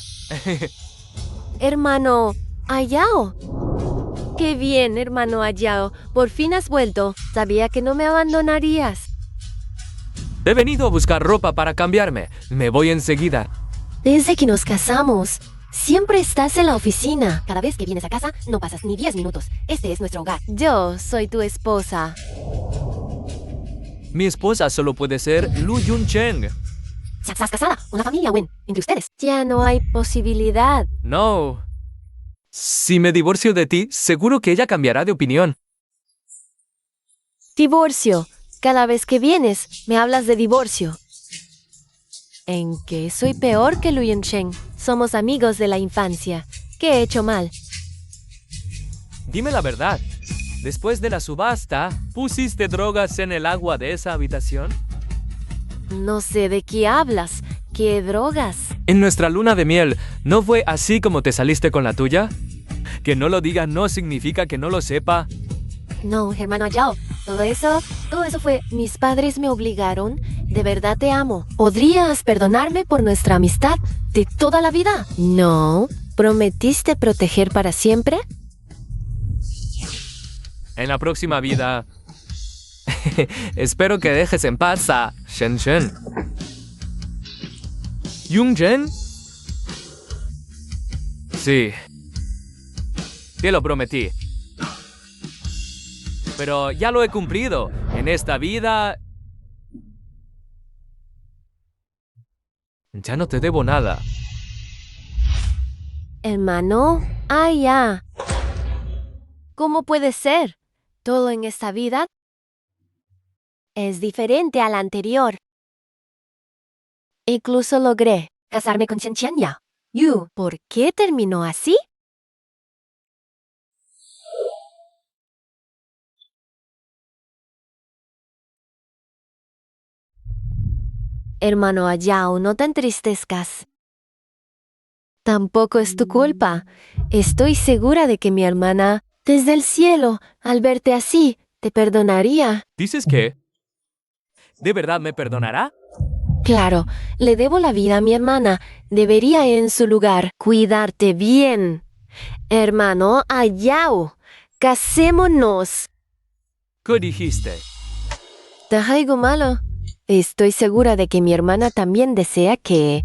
Hermano Ayao. Qué bien, hermano Ayao. Por fin has vuelto. Sabía que no me abandonarías. He venido a buscar ropa para cambiarme. Me voy enseguida. Desde que nos casamos, siempre estás en la oficina. Cada vez que vienes a casa, no pasas ni 10 minutos. Este es nuestro hogar. Yo soy tu esposa. Mi esposa solo puede ser Lu Yunchen. Estás casada. Una familia, Wen. Entre ustedes. Ya no hay posibilidad. No. Si me divorcio de ti, seguro que ella cambiará de opinión. Divorcio. Cada vez que vienes, me hablas de divorcio. ¿En qué soy peor que Lu Yunchen? Somos amigos de la infancia. ¿Qué he hecho mal? Dime la verdad. Después de la subasta, ¿pusiste drogas en el agua de esa habitación? No sé de qué hablas. ¿Qué drogas? En nuestra luna de miel, ¿no fue así como te saliste con la tuya? Que no lo diga no significa que no lo sepa. No, hermano Ayao. Todo eso fue... Mis padres me obligaron. De verdad te amo. ¿Podrías perdonarme por nuestra amistad de toda la vida? No. ¿Prometiste proteger para siempre? En la próxima vida... espero que dejes en paz a Shen Shen. ¿Yunchen? Sí. Te lo prometí. Pero ya lo he cumplido. En esta vida... ya no te debo nada. Hermano Ayao. ¿Cómo puede ser? Todo en esta vida es diferente a la anterior. Incluso logré casarme con Chen Qianya. ¿Por qué terminó así? Hermano Ayao, no te entristezcas. Tampoco es tu culpa. Estoy segura de que mi hermana, desde el cielo, al verte así, te perdonaría. ¿Dices qué? ¿De verdad me perdonará? Claro, le debo la vida a mi hermana. Debería en su lugar cuidarte bien. Hermano Ayao, casémonos. ¿Qué dijiste? ¿Te algo malo? Estoy segura de que mi hermana también desea que...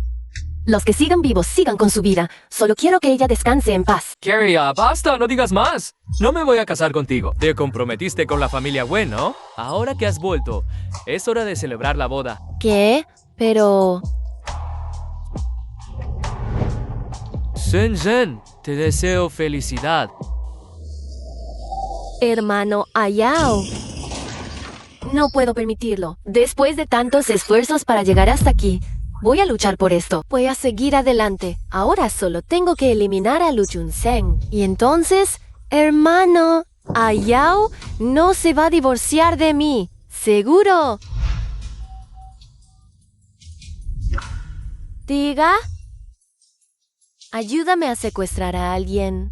los que sigan vivos sigan con su vida. Solo quiero que ella descanse en paz. Carrie, basta, no digas más. No me voy a casar contigo. Te comprometiste con la familia Wen, ¿no? Ahora que has vuelto, es hora de celebrar la boda. ¿Qué? Pero... Shen Shen, te deseo felicidad. Hermano Ayao. No puedo permitirlo. Después de tantos esfuerzos para llegar hasta aquí, voy a luchar por esto. Voy a seguir adelante. Ahora solo tengo que eliminar a Lu Yunchen. Y entonces, hermano Ayao no se va a divorciar de mí. ¿Seguro? Diga. Ayúdame a secuestrar a alguien.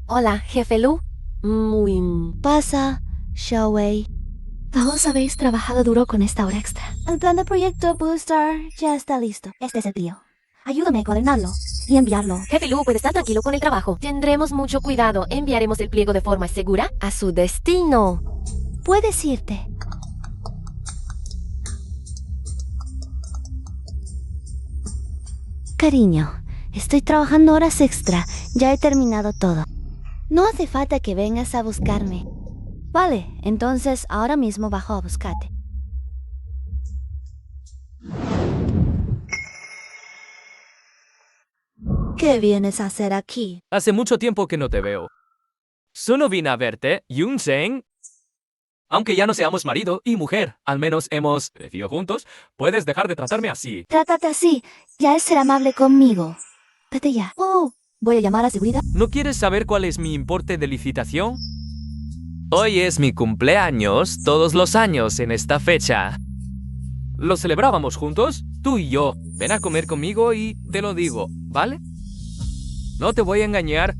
Hola, jefe Lu. Pasa, Xiaowei. Todos habéis trabajado duro con esta hora extra. El plan de proyecto Booster ya está listo. Este es el tío. Ayúdame a encuadernarlo y enviarlo. Jefe Lu puede estar tranquilo con el trabajo. Tendremos mucho cuidado. Enviaremos el pliego de forma segura a su destino. Puedes irte. Cariño, estoy trabajando horas extra. Ya he terminado todo. No hace falta que vengas a buscarme. Vale, entonces ahora mismo bajo a buscarte. ¿Qué vienes a hacer aquí? Hace mucho tiempo que no te veo. Solo vine a verte, Yunchen. Aunque ya no seamos marido y mujer, al menos hemos crecido juntos, puedes dejar de tratarme así. Trátate así. Ya es ser amable conmigo. Vete ya. Voy a llamar a seguridad. ¿No quieres saber cuál es mi importe de licitación? Hoy es mi cumpleaños, todos los años en esta fecha. ¿Lo celebrábamos juntos? Tú y yo. Ven a comer conmigo y te lo digo, ¿vale? No te voy a engañar.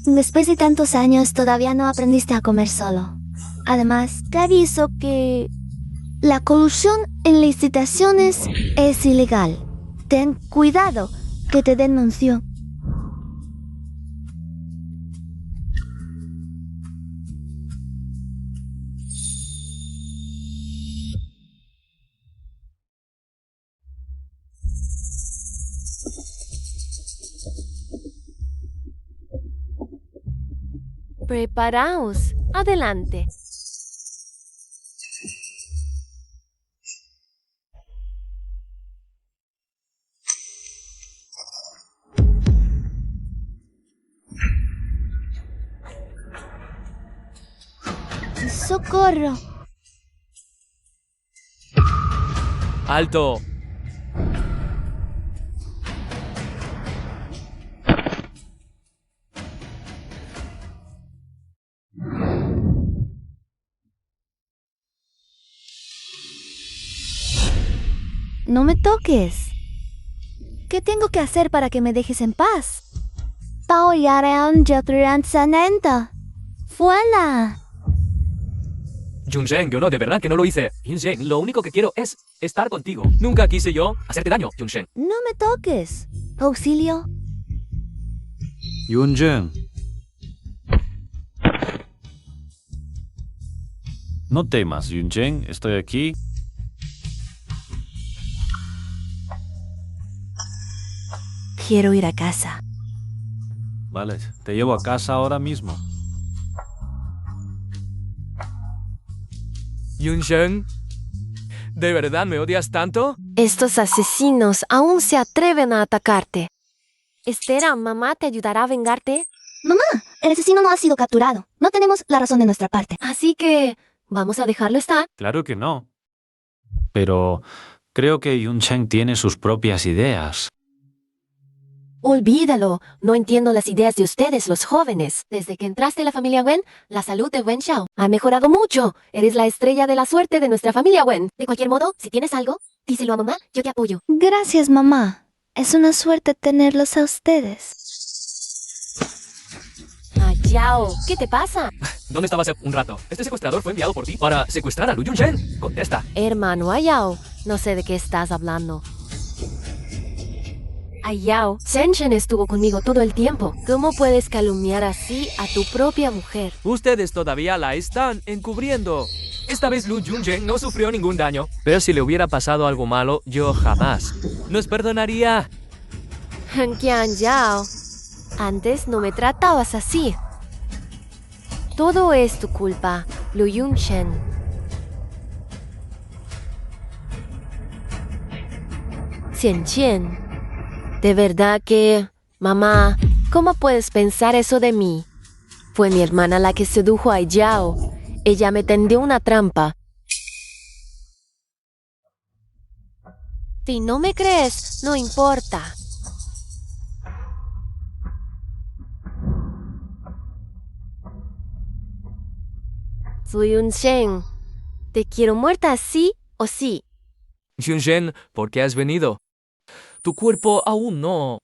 Después de tantos años todavía no aprendiste a comer solo. Además, te aviso que la colusión en licitaciones es ilegal. Ten cuidado que te denuncio. Preparaos. Adelante. ¡Socorro! ¡Alto! No me toques. ¿Qué tengo que hacer para que me dejes en paz? ¡Fuera! Junsheng, yo no, de verdad que no lo hice. Junsheng, lo único que quiero es estar contigo. Nunca quise yo hacerte daño, Junsheng. No me toques. Auxilio. Yunjun. No temas, Yunjun, estoy aquí. Quiero ir a casa. Vale, te llevo a casa ahora mismo. Junsheng, ¿de verdad me odias tanto? Estos asesinos aún se atreven a atacarte. Estera, mamá te ayudará a vengarte. Mamá, el asesino no ha sido capturado. No tenemos la razón de nuestra parte. Así que, ¿vamos a dejarlo estar? Claro que no. Pero creo que Yuncheng tiene sus propias ideas. Olvídalo. No entiendo las ideas de ustedes, los jóvenes. Desde que entraste en la familia Wen, la salud de Wen Xiao ha mejorado mucho. Eres la estrella de la suerte de nuestra familia Wen. De cualquier modo, si tienes algo, díselo a mamá, yo te apoyo. Gracias, mamá. Es una suerte tenerlos a ustedes. Yao, ¿qué te pasa? ¿Dónde estabas hace un rato? Este secuestrador fue enviado por ti para secuestrar a Lu Junsheng. Contesta. Hermano Ayao, no sé de qué estás hablando. Ayao, Shenshen estuvo conmigo todo el tiempo. ¿Cómo puedes calumniar así a tu propia mujer? Ustedes todavía la están encubriendo. Esta vez Lu Junsheng no sufrió ningún daño. Pero si le hubiera pasado algo malo, yo jamás nos perdonaría. Qian Yao, antes no me tratabas así. Todo es tu culpa, Lu Yunchen. Xianqian, de verdad que... Mamá, ¿cómo puedes pensar eso de mí? Fue mi hermana la que sedujo a Yao. Ella me tendió una trampa. Si no me crees, no importa. Soy un Shen. Te quiero muerta sí o sí. Junsheng, ¿por qué has venido? Tu cuerpo aún no...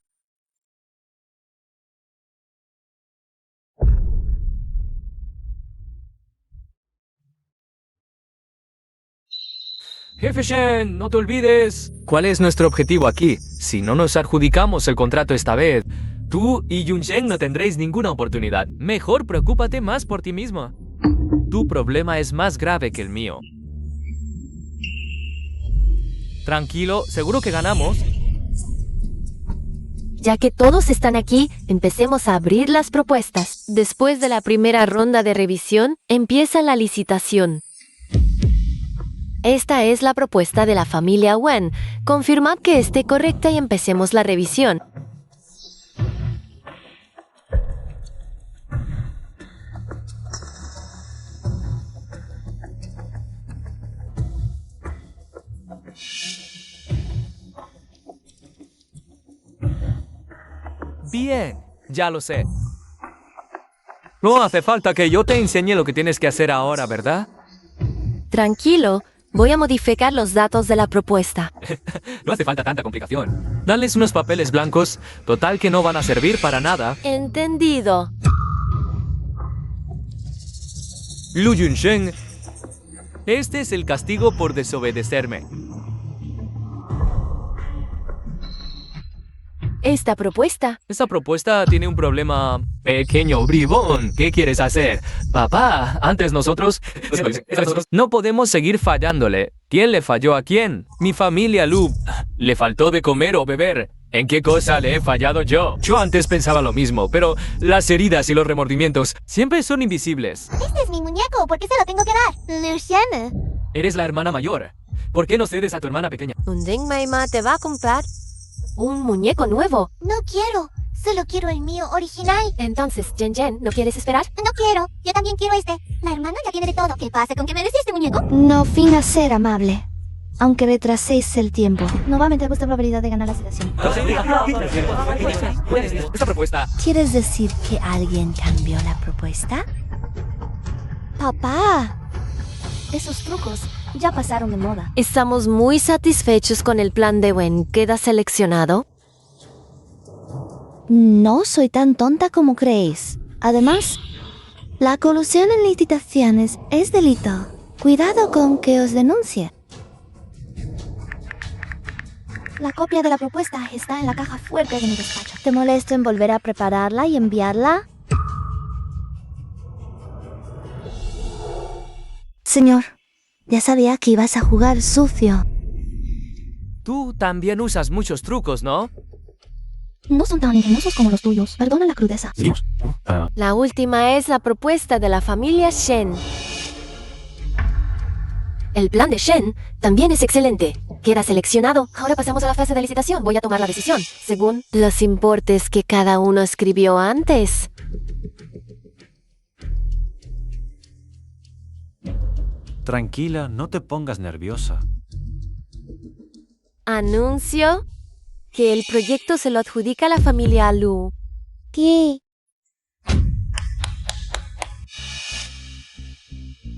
Jefe Shen, no te olvides. ¿Cuál es nuestro objetivo aquí? Si no nos adjudicamos el contrato esta vez, tú y Junsheng no tendréis ninguna oportunidad. Mejor preocúpate más por ti mismo. Tu problema es más grave que el mío. Tranquilo, seguro que ganamos. Ya que todos están aquí, empecemos a abrir las propuestas. Después de la primera ronda de revisión, empieza la licitación. Esta es la propuesta de la familia Wen. Confirmad que esté correcta y empecemos la revisión. Bien, ya lo sé. No hace falta que yo te enseñe lo que tienes que hacer ahora, ¿verdad? Tranquilo, voy a modificar los datos de la propuesta. No hace falta tanta complicación. Dales unos papeles blancos, total que no van a servir para nada. Entendido. Lu Yunshen, este es el castigo por desobedecerme. Esta propuesta. Esta propuesta tiene un problema. Pequeño bribón, ¿qué quieres hacer? Papá, antes nosotros... No podemos seguir fallándole. ¿Quién le falló a quién? Mi familia, Lu. ¿Le faltó de comer o beber? ¿En qué cosa le he fallado yo? Yo antes pensaba lo mismo, pero las heridas y los remordimientos siempre son invisibles. Este es mi muñeco, ¿por qué se lo tengo que dar? Luciana. Eres la hermana mayor. ¿Por qué no cedes a tu hermana pequeña? Un Dingmaima te va a comprar un muñeco nuevo. No quiero, solo quiero el mío original. Entonces, Jen Jen, ¿no quieres esperar? No quiero, yo también quiero este. La hermana ya tiene de todo. ¿Qué pasa con que me des este muñeco? No finjas ser amable. Aunque retraséis el tiempo. No va a aumentar vuestra probabilidad de ganar la situación. Esta propuesta... ¿Quieres decir que alguien cambió la propuesta? Papá. Esos trucos ya pasaron de moda. Estamos muy satisfechos con el plan de Wen. ¿Queda seleccionado? No soy tan tonta como creéis. Además, la colusión en licitaciones es delito. Cuidado con que os denuncie. La copia de la propuesta está en la caja fuerte de mi despacho. ¿Te molesto en volver a prepararla y enviarla? Señor, ya sabía que ibas a jugar sucio. Tú también usas muchos trucos, ¿no? No son tan ingeniosos como los tuyos. Perdona la crudeza. La última es la propuesta de la familia Shen. El plan de Shen también es excelente. Queda seleccionado. Ahora pasamos a la fase de licitación. Voy a tomar la decisión, según los importes que cada uno escribió antes. Tranquila, no te pongas nerviosa. Anuncio que el proyecto se lo adjudica a la familia Lu. ¿Qué?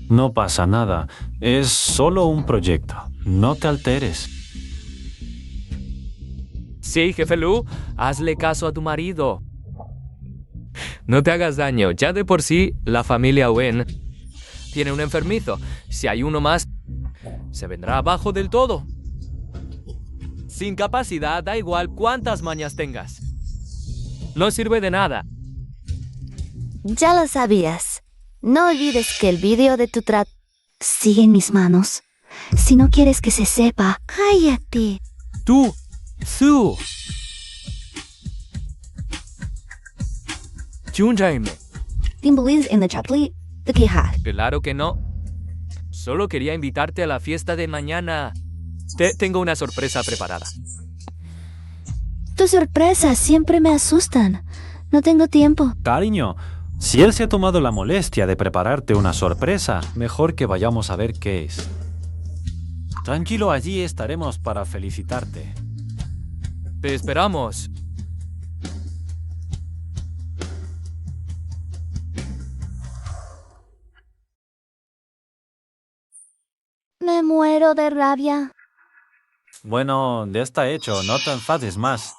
No pasa nada. Es solo un proyecto. No te alteres. Sí, jefe Lu, hazle caso a tu marido. No te hagas daño. Ya de por sí, la familia Wen tiene un enfermizo. Si hay uno más, se vendrá abajo del todo. Sin capacidad, da igual cuántas mañas tengas. No sirve de nada. Ya lo sabías. No olvides que el vídeo de tu Sigue en mis manos. Si no quieres que se sepa, Cállate. Tú, Su. Junjaime. Tim believes in the chapli, the queja. Claro que no. Solo quería invitarte a la fiesta de mañana. Te tengo una sorpresa preparada. Tus sorpresas siempre me asustan. No tengo tiempo. Cariño, si él se ha tomado la molestia de prepararte una sorpresa, mejor que vayamos a ver qué es. Tranquilo, allí estaremos para felicitarte. Te esperamos. Me muero de rabia. Bueno, ya está hecho, no te enfades más.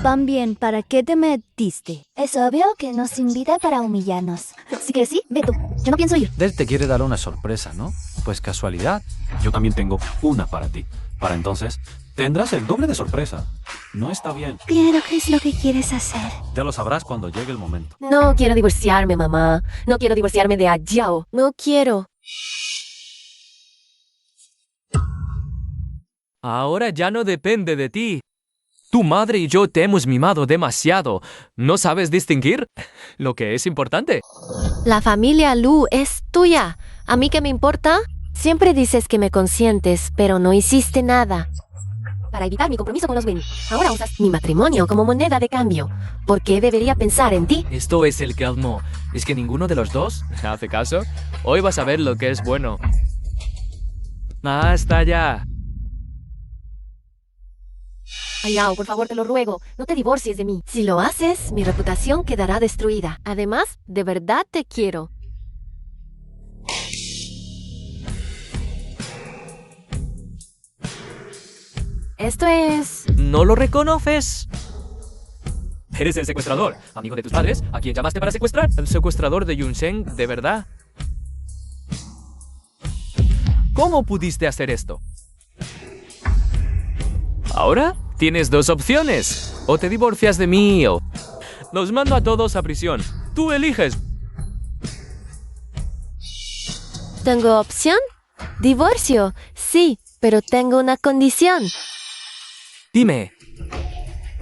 Van bien, ¿para qué te metiste? Es obvio que nos invita para humillarnos. Si quieres sí, ve tú. Yo no pienso ir. Él te quiere dar una sorpresa, ¿no? Pues casualidad, yo también tengo una para ti. Para entonces, tendrás el doble de sorpresa. No está bien. Claro, ¿qué es lo que quieres hacer? Ya lo sabrás cuando llegue el momento. No quiero divorciarme, mamá. No quiero divorciarme de Ayao. No quiero. Ahora ya no depende de ti. Tu madre y yo te hemos mimado demasiado. ¿No sabes distinguir lo que es importante? La familia Lu es tuya. ¿A mí qué me importa? Siempre dices que me consientes, pero no hiciste nada. Para evitar mi compromiso con los Wen, ahora usas mi matrimonio como moneda de cambio. ¿Por qué debería pensar en ti? Esto es el colmo. ¿Es que ninguno de los dos hace caso? Hoy vas a ver lo que es bueno. ¡Basta ya! Ayao, por favor, te lo ruego, no te divorcies de mí. Si lo haces, mi reputación quedará destruida. Además, de verdad te quiero. Esto es... ¿No lo reconoces? Eres el secuestrador, amigo de tus padres, a quien llamaste para secuestrar. ¿El secuestrador de Yunsheng, de verdad? ¿Cómo pudiste hacer esto? Ahora tienes dos opciones. O te divorcias de mí o... Los mando a todos a prisión. Tú eliges. ¿Tengo opción? Divorcio, sí, pero tengo una condición. Dime.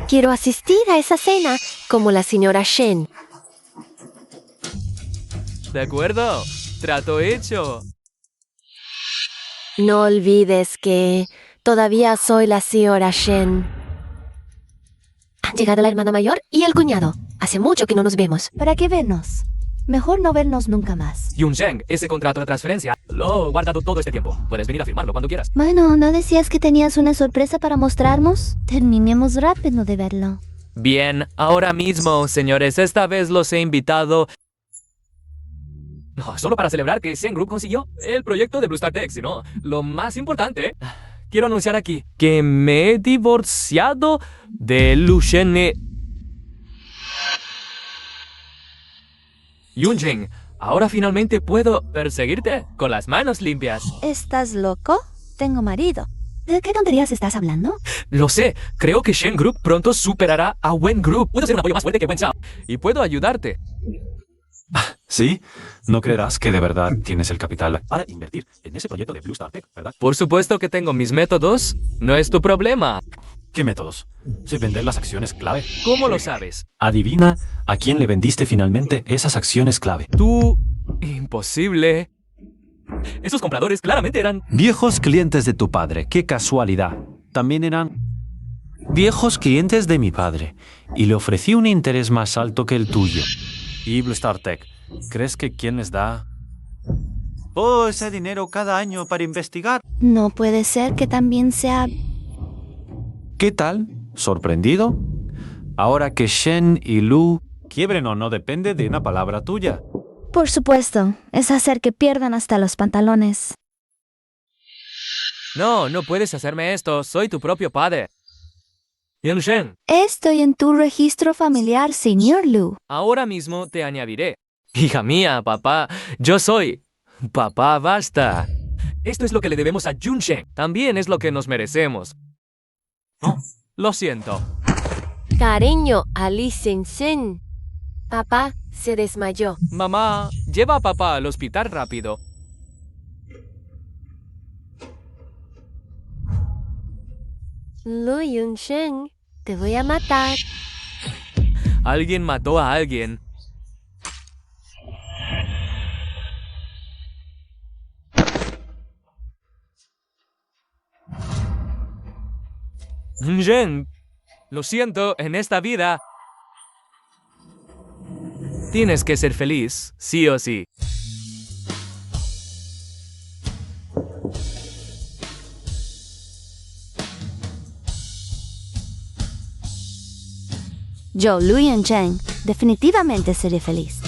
Quiero asistir a esa cena como la señora Shen. De acuerdo. Trato hecho. No olvides que todavía soy la señora Shen. Han llegado la hermana mayor y el cuñado. Hace mucho que no nos vemos. ¿Para qué vernos? Mejor no vernos nunca más. Yunsheng, ese contrato de transferencia lo he guardado todo este tiempo. Puedes venir a firmarlo cuando quieras. Bueno, ¿no decías que tenías una sorpresa para mostrarnos? Terminemos rápido de verlo. Bien, ahora mismo, señores, esta vez los he invitado... No, solo para celebrar que Shen Group consiguió el proyecto de Blue Star Tech, sino lo más importante... Quiero anunciar aquí que me he divorciado de Lu Shen. Yunjing, ahora finalmente puedo perseguirte con las manos limpias. ¿Estás loco? Tengo marido. ¿De qué tonterías estás hablando? Lo sé, creo que Shen Group pronto superará a Wen Group. Puedo ser un apoyo más fuerte que Wen Xiao. Y puedo ayudarte. ¿Sí? No creerás que de verdad tienes el capital para invertir en ese proyecto de Blue Star Tech, ¿verdad? Por supuesto que tengo mis métodos. No es tu problema. ¿Qué métodos? ¿Se vender las acciones clave? ¿Cómo lo sabes? Adivina a quién le vendiste finalmente esas acciones clave. Tú... Imposible. Esos compradores claramente eran... Viejos clientes de tu padre, qué casualidad. También eran viejos clientes de mi padre. Y le ofrecí un interés más alto que el tuyo. Y Blue Star Tech, ¿crees que quién les da todo ese dinero cada año para investigar? No puede ser que también sea... ¿Qué tal? ¿Sorprendido? Ahora que Shen y Lu quiebren o no depende de una palabra tuya. Por supuesto, es hacer que pierdan hasta los pantalones. No, no puedes hacerme esto. Soy tu propio padre. Yunsheng, Estoy en tu registro familiar, señor Lu. ahora mismo te añadiré. Hija mía, papá, yo soy... Papá, basta. Esto es lo que le debemos a Yunsheng. También es lo que nos merecemos. Oh, lo siento. Cariño a Li Shen. Papá se desmayó. Mamá, lleva a papá al hospital rápido. Lu Yunsheng, te voy a matar. Alguien mató a alguien. Jen, lo siento, en esta vida tienes que ser feliz, sí o sí. Yo, Lu Yunsheng, definitivamente seré feliz.